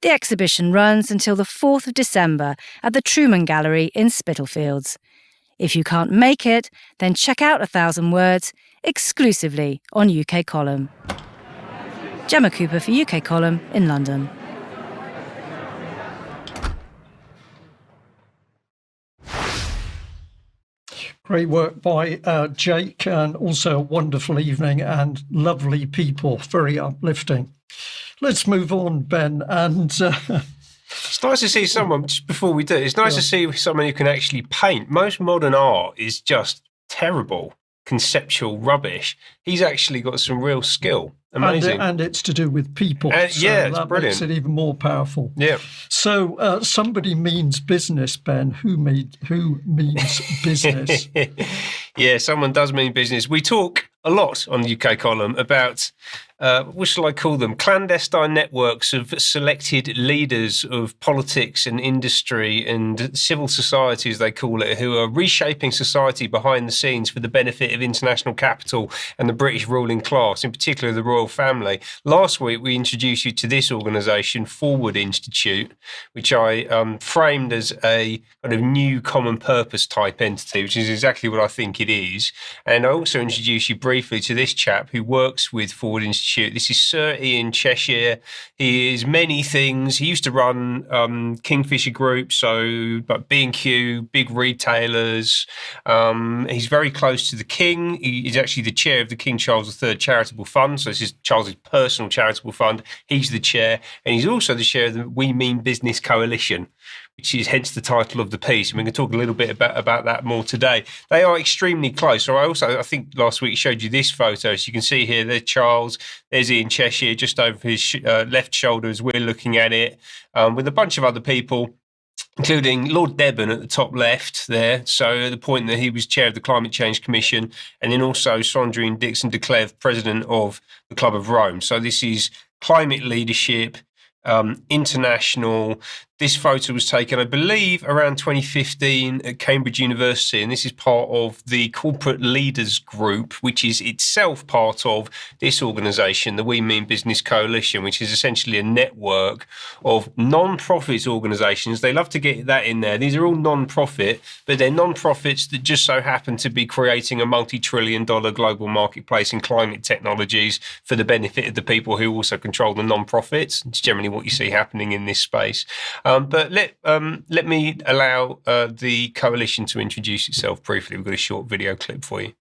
The exhibition runs until the 4th of December at the Truman Gallery in Spitalfields. If you can't make it, then check out 1,000 Words exclusively on UK Column. Gemma Cooper for UK Column in London. Great work by Jake, and also a wonderful evening and lovely people, very uplifting. Let's move on, Ben, and it's nice to see someone, just before we do, it's nice to see someone who can actually paint. Most modern art is just terrible, conceptual rubbish. He's actually got some real skill. Amazing. And it's to do with people. So yeah, it's that brilliant. Makes it even more powerful. Yeah. So somebody means business, Ben. Who means business? Yeah, someone does mean business. We talk a lot on the UK Column about what shall I call them? Clandestine networks of selected leaders of politics and industry and civil society, as they call it, who are reshaping society behind the scenes for the benefit of international capital and the British ruling class, in particular the royal family. Last week, we introduced you to this organisation, Forward Institute, which I framed as a kind of new common purpose type entity, which is exactly what I think it is. And I also introduced you briefly to this chap who works with Forward Institute. This is Sir Ian Cheshire. He is many things. He used to run Kingfisher Group, so like B&Q, big retailers. He's very close to the King. He is actually the chair of the King Charles III Charitable Fund. So this is Charles's personal charitable fund. He's the chair. And he's also the chair of the We Mean Business Coalition, which is hence the title of the piece. And we can talk a little bit about that more today. They are extremely close. So I think last week showed you this photo. So you can see here, there's Charles, there's Ian Cheshire just over his left shoulder as we're looking at it, with a bunch of other people, including Lord Debon at the top left there. So at the point that he was chair of the Climate Change Commission, and then also Sandrine Dixon de Clèves, president of the Club of Rome. So this is climate leadership, international. This photo was taken, I believe, around 2015 at Cambridge University, and this is part of the Corporate Leaders Group, which is itself part of this organisation, the We Mean Business Coalition, which is essentially a network of non-profit organisations. They love to get that in there. These are all non-profit, but they're non-profits that just so happen to be creating a multi-trillion-dollar global marketplace in climate technologies for the benefit of the people who also control the non-profits. It's generally what you see happening in this space. But let me allow the coalition to introduce itself briefly. We've got a short video clip for you.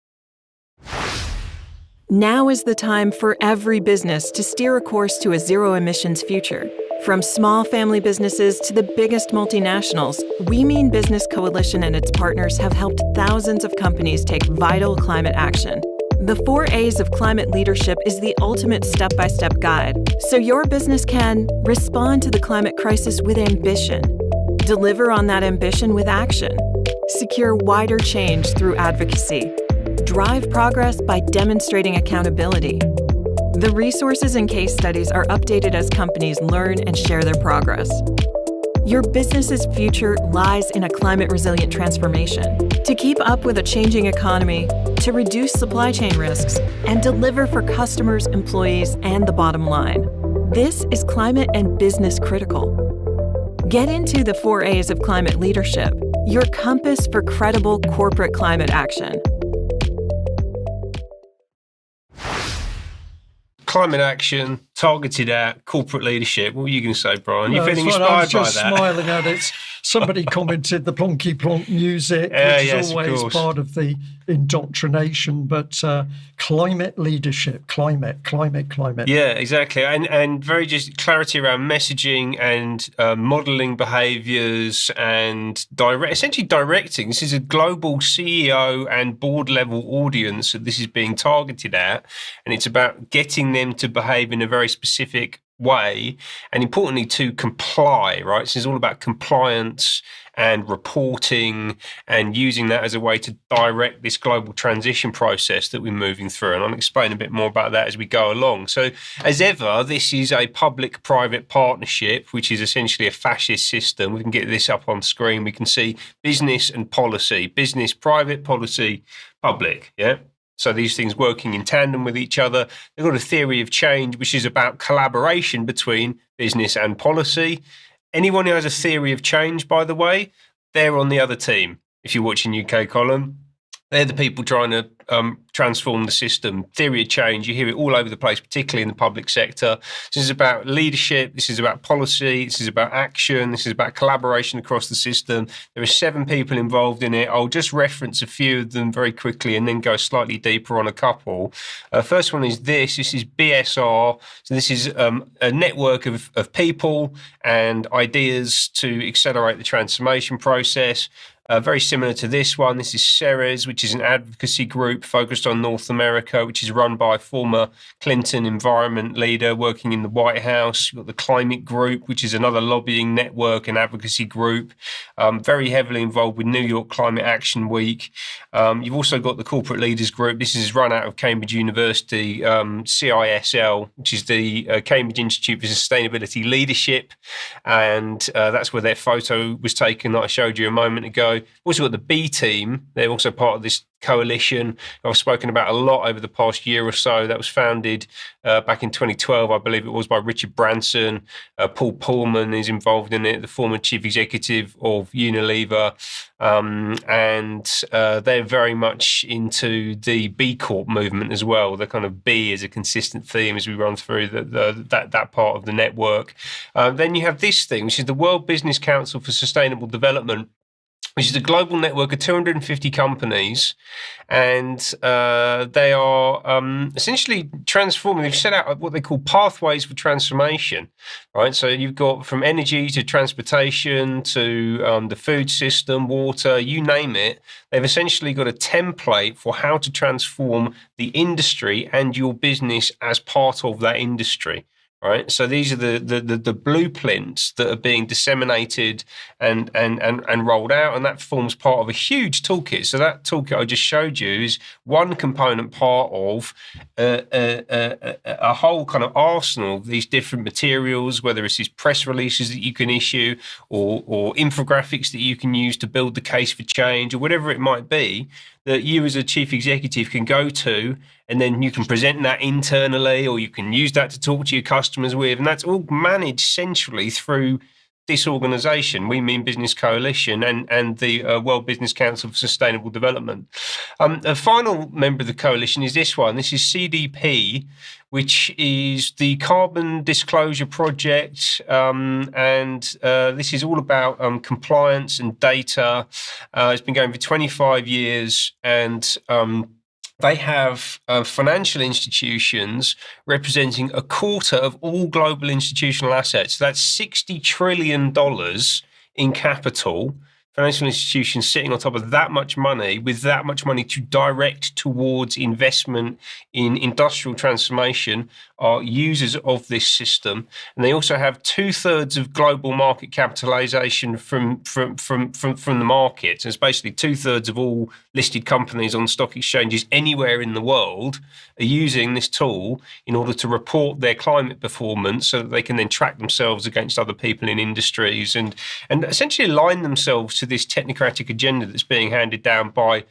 Now is the time for every business to steer a course to a zero-emissions future. From small family businesses to the biggest multinationals, We Mean Business Coalition and its partners have helped thousands of companies take vital climate action. The 4 A's of climate leadership is the ultimate step-by-step guide, so your business can respond to the climate crisis with ambition, deliver on that ambition with action, secure wider change through advocacy, drive progress by demonstrating accountability. The resources and case studies are updated as companies learn and share their progress. Your business's future lies in a climate-resilient transformation to keep up with a changing economy, to reduce supply chain risks, and deliver for customers, employees, and the bottom line. This is climate and business critical. Get into the 4 A's of climate leadership, your compass for credible corporate climate action. Climate action targeted at corporate leadership. What were you going to say, Brian? You're feeling inspired I was just by that? smiling at it. Somebody commented the plonky plonk music, which is always part of the indoctrination, but climate leadership, climate. Yeah, exactly. And very just clarity around messaging and modelling behaviours and essentially directing. This is a global CEO and board level audience that this is being targeted at, and it's about getting them to behave in a very specific way, and importantly to comply, right? This is all about compliance and reporting and using that as a way to direct this global transition process that we're moving through. And I'll explain a bit more about that as we go along. So as ever, this is a public-private partnership, which is essentially a fascist system. We can get this up on screen. We can see business and policy, business, private, policy, public, yeah? So these things working in tandem with each other. They've got a theory of change, which is about collaboration between business and policy. Anyone who has a theory of change, by the way, they're on the other team. If you're watching UK Column, they're the people trying to transform the system. Theory of change, you hear it all over the place, particularly in the public sector. This is about leadership, this is about policy, this is about action, this is about collaboration across the system. There are 7 people involved in it. I'll just reference a few of them very quickly and then go slightly deeper on a couple. First one is this is BSR. So this is a network of people and ideas to accelerate the transformation process. Very similar to this one. This is Ceres, which is an advocacy group focused on North America, which is run by a former Clinton environment leader working in the White House. You've got the Climate Group, which is another lobbying network and advocacy group, very heavily involved with New York Climate Action Week. You've also got the Corporate Leaders Group. This is run out of Cambridge University, CISL, which is the Cambridge Institute for Sustainability Leadership. And that's where their photo was taken that I showed you a moment ago. Also got the B team. They're also part of this coalition I've spoken about a lot over the past year or so. That was founded back in 2012, I believe it was, by Richard Branson. Paul Pullman is involved in it, the former chief executive of Unilever. And they're very much into the B Corp movement as well. The kind of B is a consistent theme as we run through that part of the network. Then you have this thing, which is the World Business Council for Sustainable Development, which is a global network of 250 companies, and they are essentially transforming. They've set out what they call pathways for transformation, right? So you've got from energy to transportation to the food system, water, you name it. They've essentially got a template for how to transform the industry and your business as part of that industry. Right, so these are the blueprints that are being disseminated and rolled out, and that forms part of a huge toolkit. So that toolkit I just showed you is one component part of a whole kind of arsenal of these different materials, whether it's these press releases that you can issue or infographics that you can use to build the case for change or whatever it might be, that you as a chief executive can go to, and then you can present that internally, or you can use that to talk to your customers with. And that's all managed centrally through this organization, We Mean Business Coalition, and the World Business Council for Sustainable Development. A final member of the coalition is this one. This is CDP, which is the Carbon Disclosure Project. And this is all about compliance and data. It's been going for 25 years, and they have financial institutions representing a quarter of all global institutional assets. So that's $60 trillion in capital. Financial institutions sitting on top of that much money, with that much money to direct towards investment in industrial transformation, are users of this system. And they also have 2/3 of global market capitalization from the market. So it's basically 2/3 of all listed companies on stock exchanges anywhere in the world are using this tool in order to report their climate performance, so that they can then track themselves against other people in industries and essentially align themselves to this technocratic agenda that's being handed down by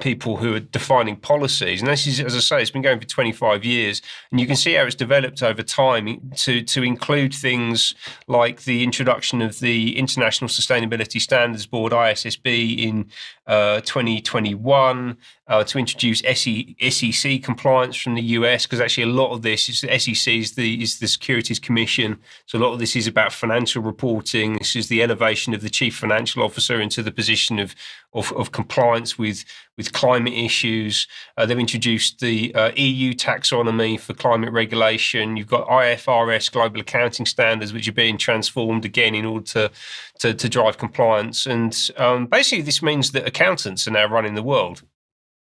people who are defining policies. And this is, as I say, it's been going for 25 years. And you can see how it's developed over time to include things like the introduction of the International Sustainability Standards Board, ISSB, in 2021, to introduce SEC compliance from the US, because actually a lot of this is the SEC is the Securities Commission. So a lot of this is about financial reporting. This is the elevation of the chief financial officer into the position of compliance with climate issues. They've introduced the EU taxonomy for climate regulation. You've got IFRS global accounting standards, which are being transformed again in order to drive compliance. And basically this means that accountants are now running the world.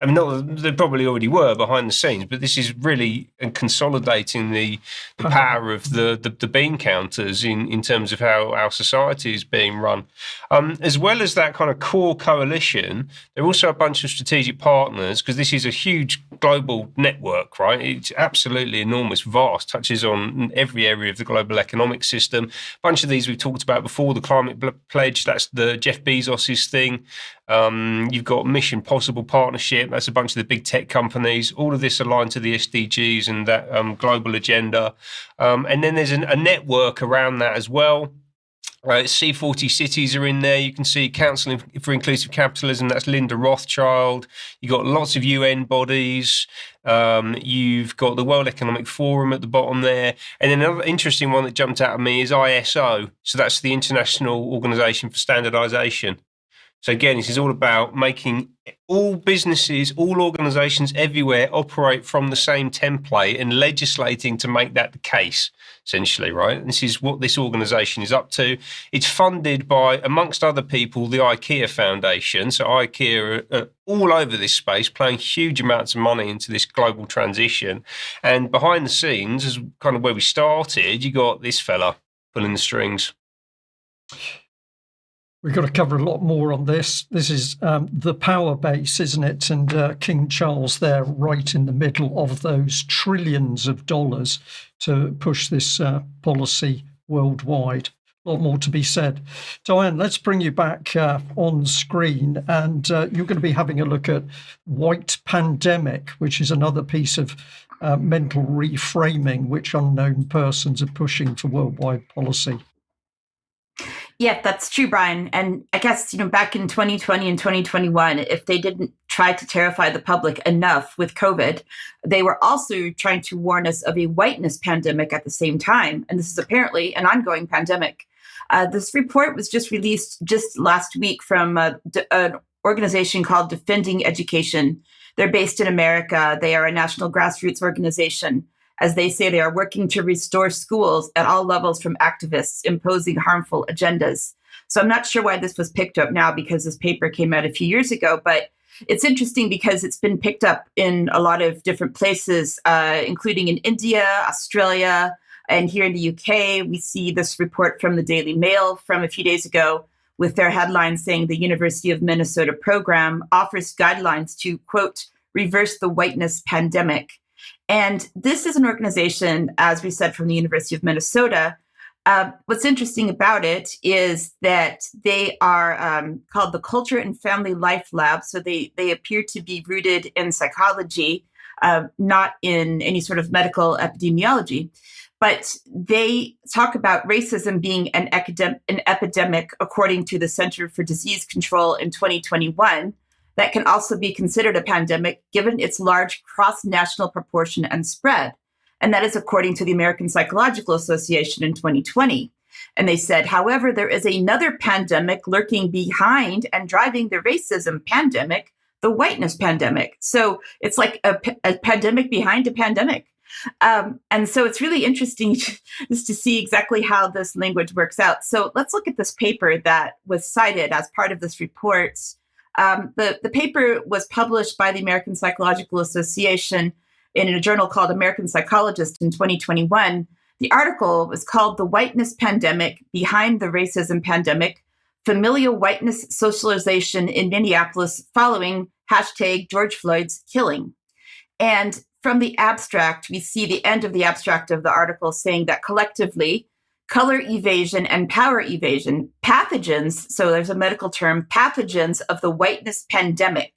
I mean, they probably already were behind the scenes, but this is really consolidating the power of the bean counters in terms of how our society is being run. As well as that kind of core coalition, there are also a bunch of strategic partners, because this is a huge global network, right? It's absolutely enormous, vast, touches on every area of the global economic system. A bunch of these we've talked about before. The Climate Pledge, that's the Jeff Bezos's thing. You've got Mission Possible Partnership. That's a bunch of the big tech companies. All of this aligned to the SDGs and that global agenda. And then there's a network around that as well. C40 cities are in there. You can see Council for Inclusive Capitalism. That's Linda Rothschild. You've got lots of UN bodies. You've got the World Economic Forum at the bottom there. And then another interesting one that jumped out at me is ISO. So that's the International Organization for Standardization. So again, this is all about making all businesses, all organisations everywhere operate from the same template and legislating to make that the case, essentially, right? This is what this organisation is up to. It's funded by, amongst other people, the IKEA Foundation. So IKEA are all over this space, playing huge amounts of money into this global transition. And behind the scenes, is kind of where we started, you got this fella pulling the strings. We've got to cover a lot more on this. This is the power base, isn't it? And King Charles there right in the middle of those trillions of dollars to push this policy worldwide. A lot more to be said. Diane, let's bring you back on screen. And you're going to be having a look at white pandemic, which is another piece of mental reframing which unknown persons are pushing for worldwide policy. Yeah, that's true, Brian. And I guess, back in 2020 and 2021, if they didn't try to terrify the public enough with COVID, they were also trying to warn us of a whiteness pandemic at the same time. And this is apparently an ongoing pandemic. This report was just released just last week from an organization called Defending Education. They're based in America. They are a national grassroots organization. As they say, they are working to restore schools at all levels from activists imposing harmful agendas. So I'm not sure why this was picked up now, because this paper came out a few years ago, but it's interesting because it's been picked up in a lot of different places, including in India, Australia, and here in the UK. We see this report from the Daily Mail from a few days ago with their headline saying the University of Minnesota program offers guidelines to, quote, reverse the whiteness pandemic. And this is an organization, as we said, from the University of Minnesota. What's interesting about it is that they are called the Culture and Family Life Lab. So they appear to be rooted in psychology, not in any sort of medical epidemiology. But they talk about racism being an epidemic, according to the Center for Disease Control in 2021. That can also be considered a pandemic given its large cross-national proportion and spread. And that is according to the American Psychological Association in 2020. And they said, however, there is another pandemic lurking behind and driving the racism pandemic, the whiteness pandemic. So it's like a pandemic behind a pandemic. And so it's really interesting just to see exactly how this language works out. So let's look at this paper that was cited as part of this report. The paper was published by the American Psychological Association in a journal called American Psychologist in 2021. The article was called The Whiteness Pandemic Behind the Racism Pandemic, Familial Whiteness Socialization in Minneapolis Following #George Floyd's Killing. And from the abstract, we see the end of the abstract of the article saying that collectively, color evasion and power evasion, pathogens, so there's a medical term, pathogens of the whiteness pandemic,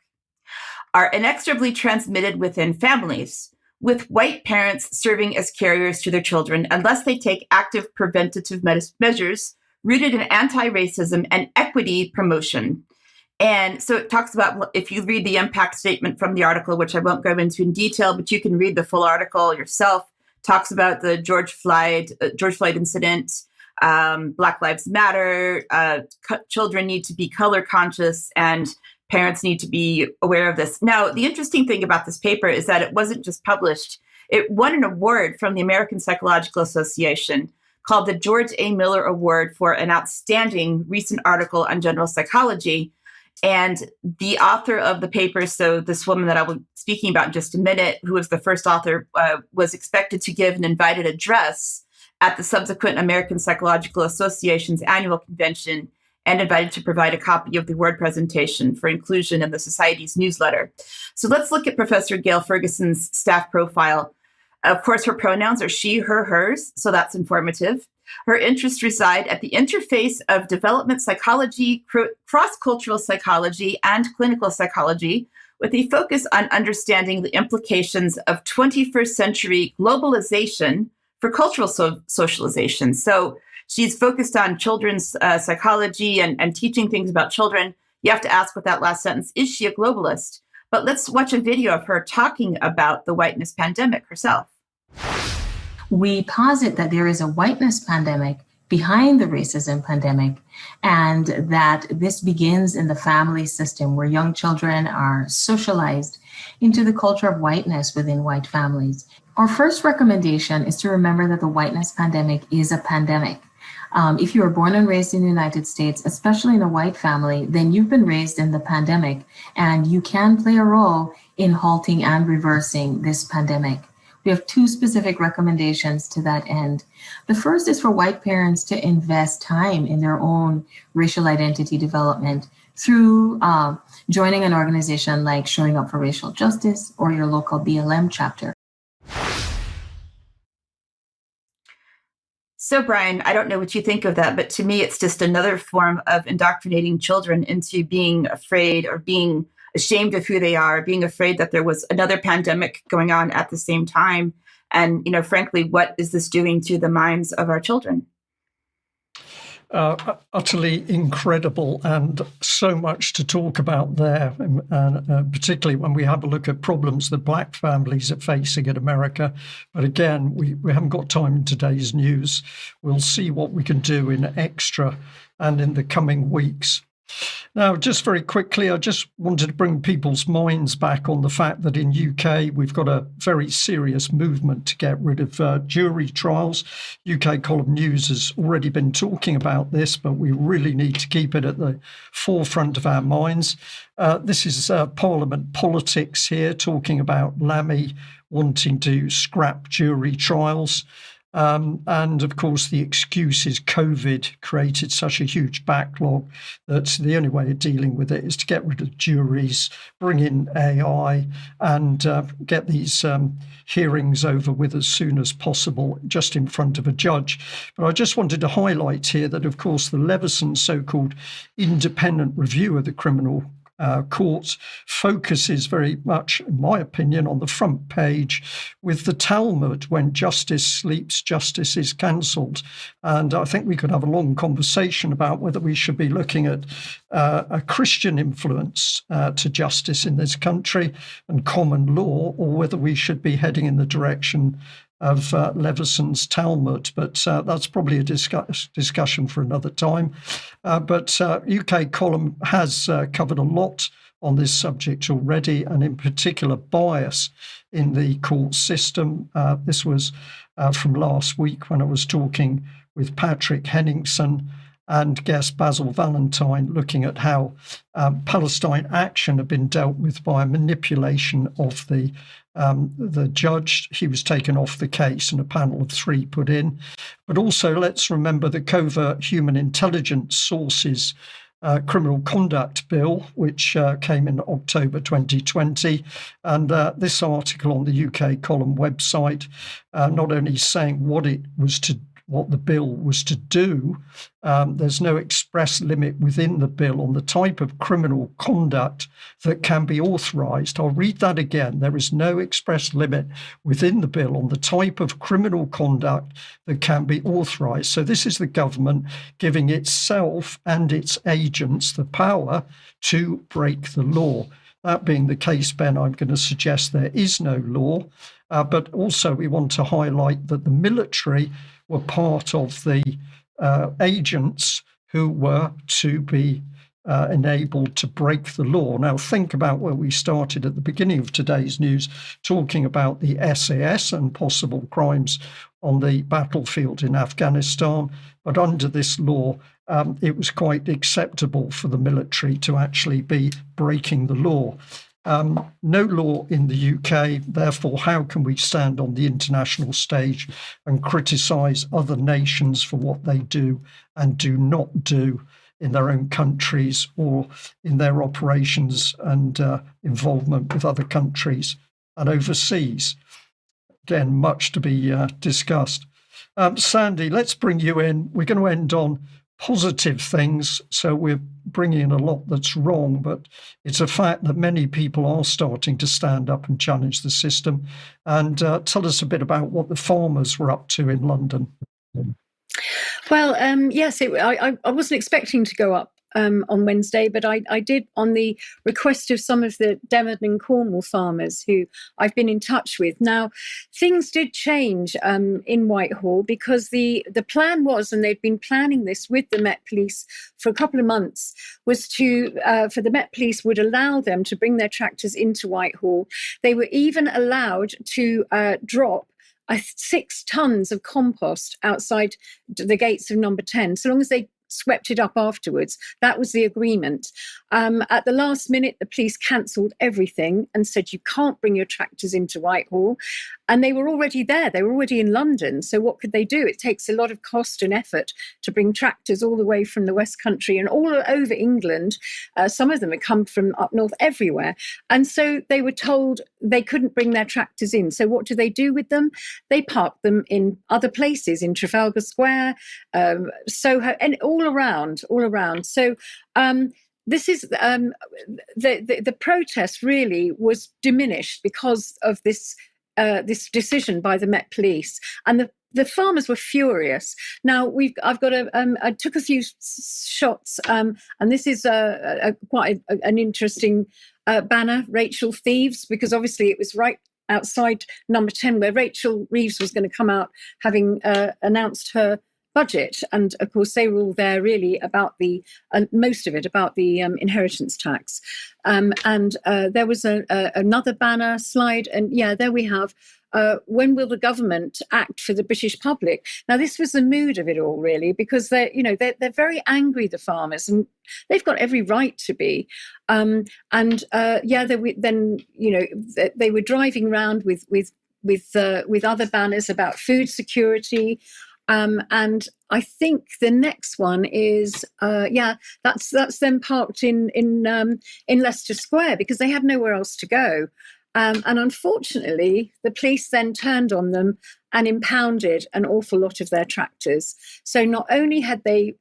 are inexorably transmitted within families, with white parents serving as carriers to their children unless they take active preventative measures rooted in anti-racism and equity promotion. And so it talks about, if you read the impact statement from the article, which I won't go into in detail, but you can read the full article yourself, talks about the George Floyd incident, Black Lives Matter, children need to be color conscious, and parents need to be aware of this. Now, the interesting thing about this paper is that it wasn't just published. It won an award from the American Psychological Association called the George A. Miller Award for an outstanding recent article on general psychology. And the author of the paper, so this woman that I will be speaking about in just a minute, who was the first author, was expected to give an invited address at the subsequent American Psychological Association's annual convention and invited to provide a copy of the award presentation for inclusion in the Society's newsletter. So let's look at Professor Gail Ferguson's staff profile. Of course, her pronouns are she, her, hers, so that's informative. Her interests reside at the interface of development psychology, cross-cultural psychology, and clinical psychology, with a focus on understanding the implications of 21st century globalization for cultural socialization. So she's focused on children's psychology and teaching things about children. You have to ask with that last sentence, is she a globalist? But let's watch a video of her talking about the whiteness pandemic herself. We posit that there is a whiteness pandemic behind the racism pandemic, and that this begins in the family system where young children are socialized into the culture of whiteness within white families. Our first recommendation is to remember that the whiteness pandemic is a pandemic. If you were born and raised in the United States, especially in a white family, then you've been raised in the pandemic, and you can play a role in halting and reversing this pandemic. We have two specific recommendations to that end. The first is for white parents to invest time in their own racial identity development through joining an organization like Showing Up for Racial Justice or your local BLM chapter. So, Brian, I don't know what you think of that, but to me, it's just another form of indoctrinating children into being afraid or being ashamed of who they are, being afraid that there was another pandemic going on at the same time. And, you know, frankly, what is this doing to the minds of our children? Utterly incredible, and so much to talk about there, particularly when we have a look at problems that Black families are facing in America. But again, we haven't got time in today's news. We'll see what we can do in extra and in the coming weeks. Now, just very quickly, I just wanted to bring people's minds back on the fact that in UK, we've got a very serious movement to get rid of jury trials. UK Column News has already been talking about this, but we really need to keep it at the forefront of our minds. This is Parliament politics here, talking about Lammy wanting to scrap jury trials. And of course, the excuse is COVID created such a huge backlog that the only way of dealing with it is to get rid of juries, bring in AI, and get these hearings over with as soon as possible, just in front of a judge. But I just wanted to highlight here that, of course, the Leveson so-called independent review of the criminal court focuses very much, in my opinion, on the front page with the Talmud, when justice sleeps, justice is cancelled. And I think we could have a long conversation about whether we should be looking at a Christian influence to justice in this country and common law, or whether we should be heading in the direction of Leveson's Talmud, but that's probably a discussion for another time. But UK Column has covered a lot on this subject already, and in particular bias in the court system. This was from last week when I was talking with Patrick Henningsen and guest Basil Valentine, looking at how Palestine Action had been dealt with by a manipulation of the judge. He was taken off the case and a panel of 3 put in. But also, let's remember the Covert Human Intelligence Sources Criminal Conduct Bill, which came in October 2020. And this article on the UK Column website, not only saying what the bill was to do. There's no express limit within the bill on the type of criminal conduct that can be authorised. I'll read that again. There is no express limit within the bill on the type of criminal conduct that can be authorised. So this is the government giving itself and its agents the power to break the law. That being the case, Ben, I'm going to suggest there is no law. But also we want to highlight that the military were part of the agents who were to be enabled to break the law. Now, think about where we started at the beginning of today's news, talking about the SAS and possible crimes on the battlefield in Afghanistan. But under this law, it was quite acceptable for the military to actually be breaking the law. No law in the UK, therefore, how can we stand on the international stage and criticise other nations for what they do and do not do in their own countries or in their operations and involvement with other countries and overseas? Again, much to be discussed. Sandi, let's bring you in. We're going to end on positive things, so we're bringing in a lot that's wrong, but it's a fact that many people are starting to stand up and challenge the system. And tell us a bit about what the farmers were up to in London. Well, yes, I wasn't expecting to go up on Wednesday, but I did on the request of some of the Devon and Cornwall farmers who I've been in touch with. Now, things did change in Whitehall because the plan was, and they'd been planning this with the Met Police for a couple of months, was to for the Met Police would allow them to bring their tractors into Whitehall. They were even allowed to drop 6 tons of compost outside the gates of number 10, so long as they swept it up afterwards. That was the agreement. At the last minute, the police cancelled everything and said, you can't bring your tractors into Whitehall. And they were already there. They were already in London. So what could they do? It takes a lot of cost and effort to bring tractors all the way from the West Country and all over England. Some of them had come from up north, everywhere. And so they were told they couldn't bring their tractors in. So what do they do with them? They park them in other places, in Trafalgar Square, Soho, and all around. So this is the protest really was diminished because of this decision by the Met Police, and the farmers were furious. Now I took a few shots, and this is quite an interesting banner, Rachel Thieves, because obviously it was right outside number 10 where Rachel Reeves was going to come out having announced her budget, and of course they were all there really about most of it about the inheritance tax, and there was another banner slide, and there we have when will the government act for the British public? Now this was the mood of it all really, because they're very angry, the farmers, and they've got every right to be, they were driving around with other banners about food security. And I think the next one is, that's them parked in Leicester Square because they had nowhere else to go. And unfortunately, the police then turned on them and impounded an awful lot of their tractors. So not only had they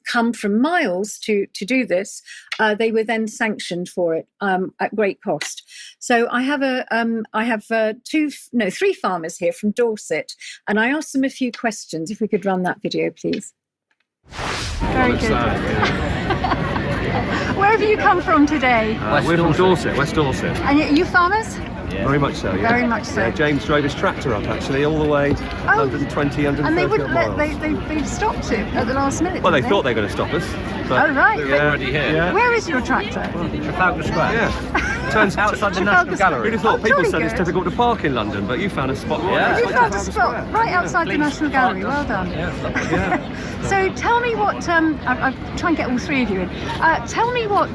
come from miles to do this, they were then sanctioned for it at great cost. So I have 3 farmers here from Dorset, and I asked them a few questions. If we could run that video, please. Very good. Where have you come from today? We're from Dorset, West Dorset. And are you farmers? Yeah. Very much so, yeah. Very much so. Yeah, James drove his tractor up, actually, all the way, 120, 130 and they wouldn't miles. they stopped it at the last minute. Well, they didn't thought they were going to stop us. But oh, right. We're already here. Yeah. Where is your tractor? Trafalgar Square. Yeah. Turns outside the National Gallery. Who'd have thought? People said it's difficult to park in London, but you found a spot right You found a spot right outside the National Gallery. Well done. Yeah. So tell me what, I'll try and get all 3 of you in. Tell me what,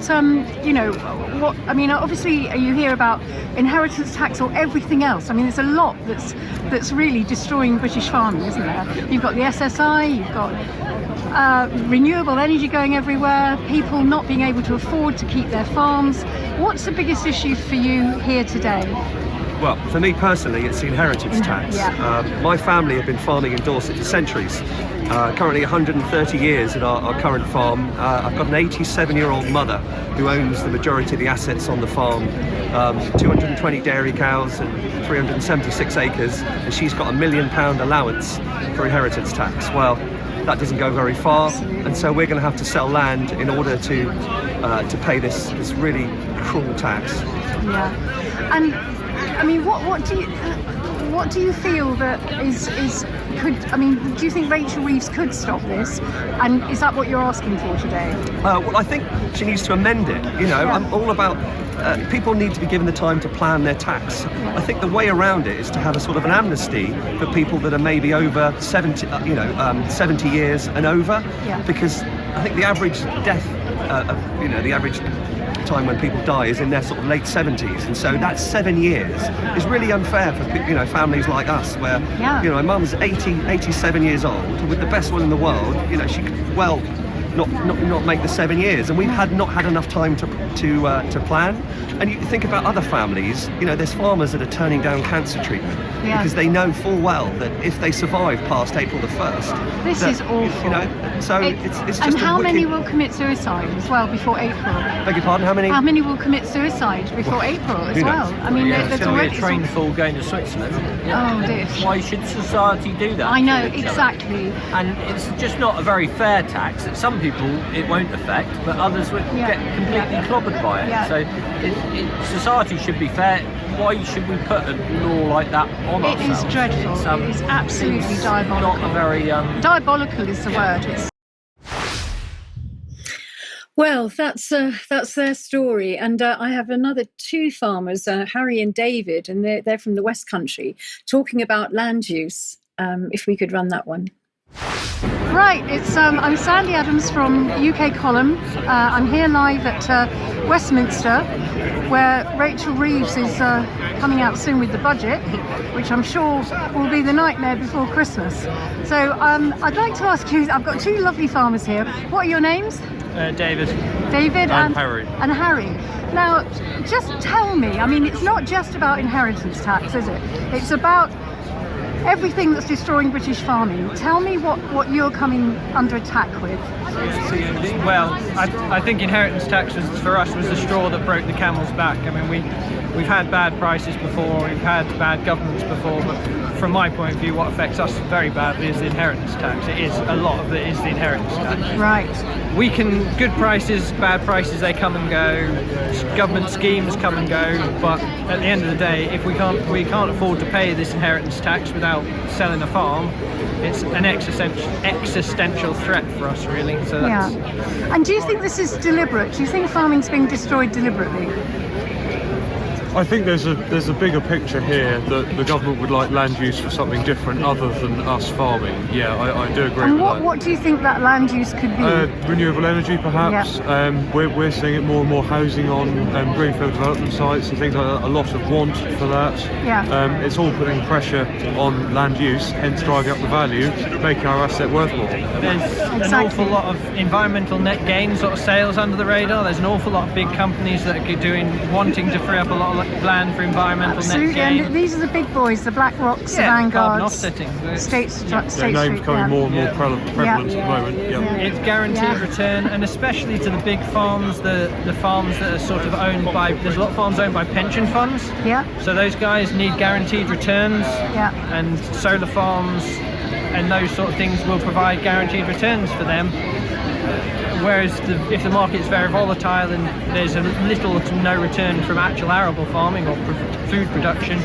obviously you hear about inheritance tax or everything else. I mean, there's a lot that's really destroying British farming, isn't there? You've got the SSI, you've got renewable energy going everywhere, people not being able to afford to keep their farms. What's the biggest issue for you here today? Well, for me personally, it's the inheritance tax. Yeah. My family have been farming in Dorset for centuries. Currently 130 years at our current farm. I've got an 87-year-old mother who owns the majority of the assets on the farm, 220 dairy cows and 376 acres, and she's got £1 million allowance for inheritance tax. Well, that doesn't go very far, and so we're going to have to sell land in order to pay this really cruel tax. Yeah, and I mean, what do you feel that do you think Rachel Reeves could stop this? And is that what you're asking for today? Well, I think she needs to amend it. I'm all about people need to be given the time to plan their tax. I think the way around it is to have a sort of an amnesty for people that are maybe over 70 years and over, because I think the average death, the average time when people die is in their sort of late 70s, and so that 7 years is really unfair for families like us, where my mum's 87 years old with the best will in the world. She could well not make the 7 years, and we've not had enough time to plan. And you think about other families, there's farmers that are turning down cancer treatment because they know full well that if they survive past April the 1st, this is awful. It's just. And how many will commit suicide as well before April? Beg your pardon? How many? How many will commit suicide before April as well? I mean, there's already a train full going to Switzerland. Oh dear. Why should society do that? I know, exactly. And it's just not a very fair tax that some people people it won't affect, but others would get completely clobbered by it. So society should be fair. Why should we put a law like that on ourselves? It is dreadful. It is absolutely diabolical. Not a very diabolical is the word. It's Well, that's their story, and I have another two farmers, Harry and David, and they're from the West Country, talking about land use. If we could run that one. right. It's I'm Sandi Adams from UK Column. I'm here live at Westminster, where Rachel Reeves is coming out soon with the budget, which I'm sure will be the nightmare before Christmas. So I'd like to ask you. I've got two lovely farmers here. What are your names? David. David and Harry. And Harry. Now, just tell me, I mean, it's not just about inheritance tax, is it? It's about everything that's destroying British farming. Tell me what you're coming under attack with. Well, I think inheritance tax for us was the straw that broke the camel's back. I mean, we've had bad prices before, we've had bad governments before, but from my point of view, what affects us very badly is the inheritance tax. A lot of it is the inheritance tax. Right. Good prices, bad prices, they come and go. Government schemes come and go, but at the end of the day, if we can't afford to pay this inheritance tax without selling a farm, it's an existential threat for us, really. So that's... Yeah. And do you think this is deliberate? Do you think farming's being destroyed deliberately? I think there's a bigger picture here that the government would like land use for something different other than us farming. Yeah, I do agree with that. And what do you think that land use could be? Renewable energy, perhaps. Yeah. We're seeing it more and more housing on greenfield development sites and things like that. A lot of want for that. Yeah. It's all putting pressure on land use, hence driving up the value, making our asset worth more. There's an awful lot of environmental net gain sort of sales under the radar. There's an awful lot of big companies that are wanting to free up a lot of land for environmental net gain. And these are the big boys, the BlackRocks, the Vanguards. Carbon offsetting. State Their names becoming more and more prevalent at the moment. Yeah. It's guaranteed return, and especially to the big farms, the farms that are sort of owned by, there's a lot of farms owned by pension funds. Yeah. So those guys need guaranteed returns. Yeah. And solar farms and those sort of things will provide guaranteed returns for them. Whereas if the market is very volatile and there's a little to no return from actual arable farming or food production,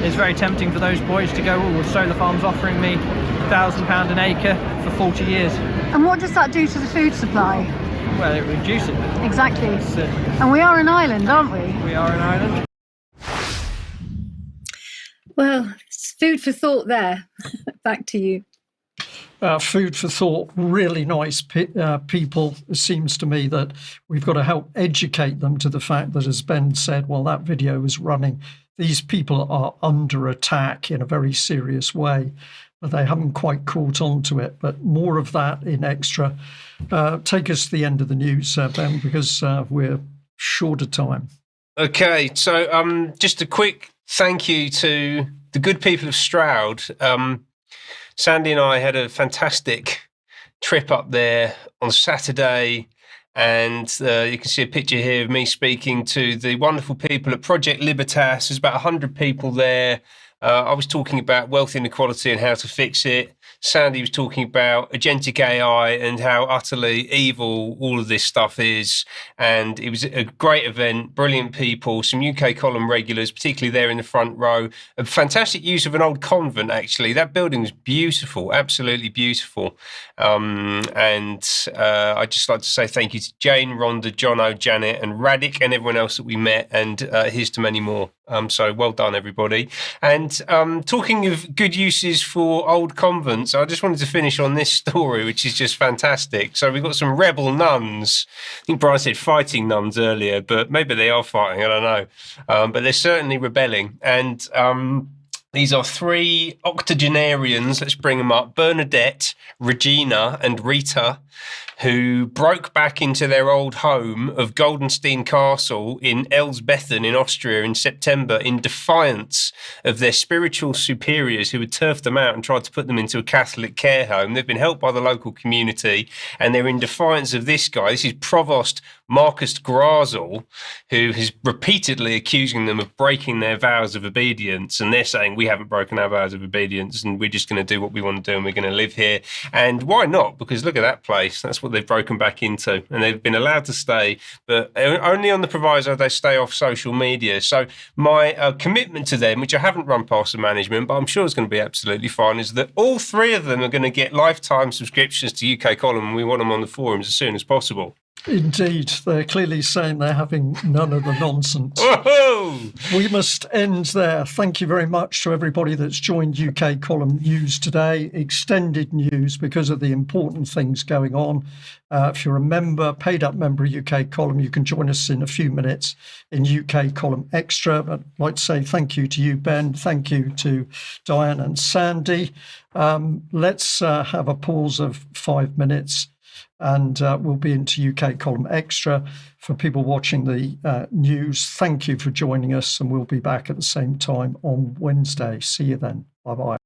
it's very tempting for those boys to go, well, solar farm's offering me £1,000 an acre for 40 years. And what does that do to the food supply? Well, it reduces it. Exactly. And we are an island, aren't we? We are an island. Well, it's food for thought there. Back to you. Food for thought, really nice people. It seems to me that we've got to help educate them to the fact that, as Ben said, while that video was running, these people are under attack in a very serious way, but they haven't quite caught on to it. But more of that in extra. Take us to the end of the news, Ben, because we're short of time. Okay, so just a quick thank you to the good people of Stroud. Sandi and I had a fantastic trip up there on Saturday, and you can see a picture here of me speaking to the wonderful people at Project Libertas. There's about 100 people there. I was talking about wealth inequality and how to fix it. Sandi was talking about agentic AI and how utterly evil all of this stuff is. And it was a great event, brilliant people, some UK column regulars, particularly there in the front row. A fantastic use of an old convent, actually. That building was beautiful, absolutely beautiful. I'd just like to say thank you to Jane, Rhonda, Jono, Janet, and Radic, and everyone else that we met. And here's to many more. So well done, everybody. And talking of good uses for old convents, I just wanted to finish on this story, which is just fantastic. So we've got some rebel nuns. I think Brian said fighting nuns earlier, but maybe they are fighting, I don't know. But they're certainly rebelling. And these are three octogenarians, let's bring them up, Bernadette, Regina, and Rita, who broke back into their old home of Goldenstein Castle in Elsbethen in Austria in September in defiance of their spiritual superiors who had turfed them out and tried to put them into a Catholic care home. They've been helped by the local community, and they're in defiance of this guy. This is Provost Marcus Grazel, who is repeatedly accusing them of breaking their vows of obedience. And they're saying, we haven't broken our vows of obedience and we're just going to do what we want to do and we're going to live here. And why not? Because look at that place. That's what they've broken back into. And they've been allowed to stay, but only on the proviso they stay off social media. So my commitment to them, which I haven't run past the management, but I'm sure it's going to be absolutely fine, is that all three of them are going to get lifetime subscriptions to UK Column, and we want them on the forums as soon as possible. Indeed, they're clearly saying they're having none of the nonsense. Woohoo! We must end there. Thank you very much to everybody that's joined UK Column News today. Extended news because of the important things going on. If you're a member, paid-up member of UK Column, you can join us in a few minutes in UK Column Extra. But I'd like to say thank you to you, Ben. Thank you to Diane and Sandy. Let's have a pause of 5 minutes. And we'll be into UK Column Extra. For people watching the news, thank you for joining us, and we'll be back at the same time on Wednesday. See you then. Bye-bye.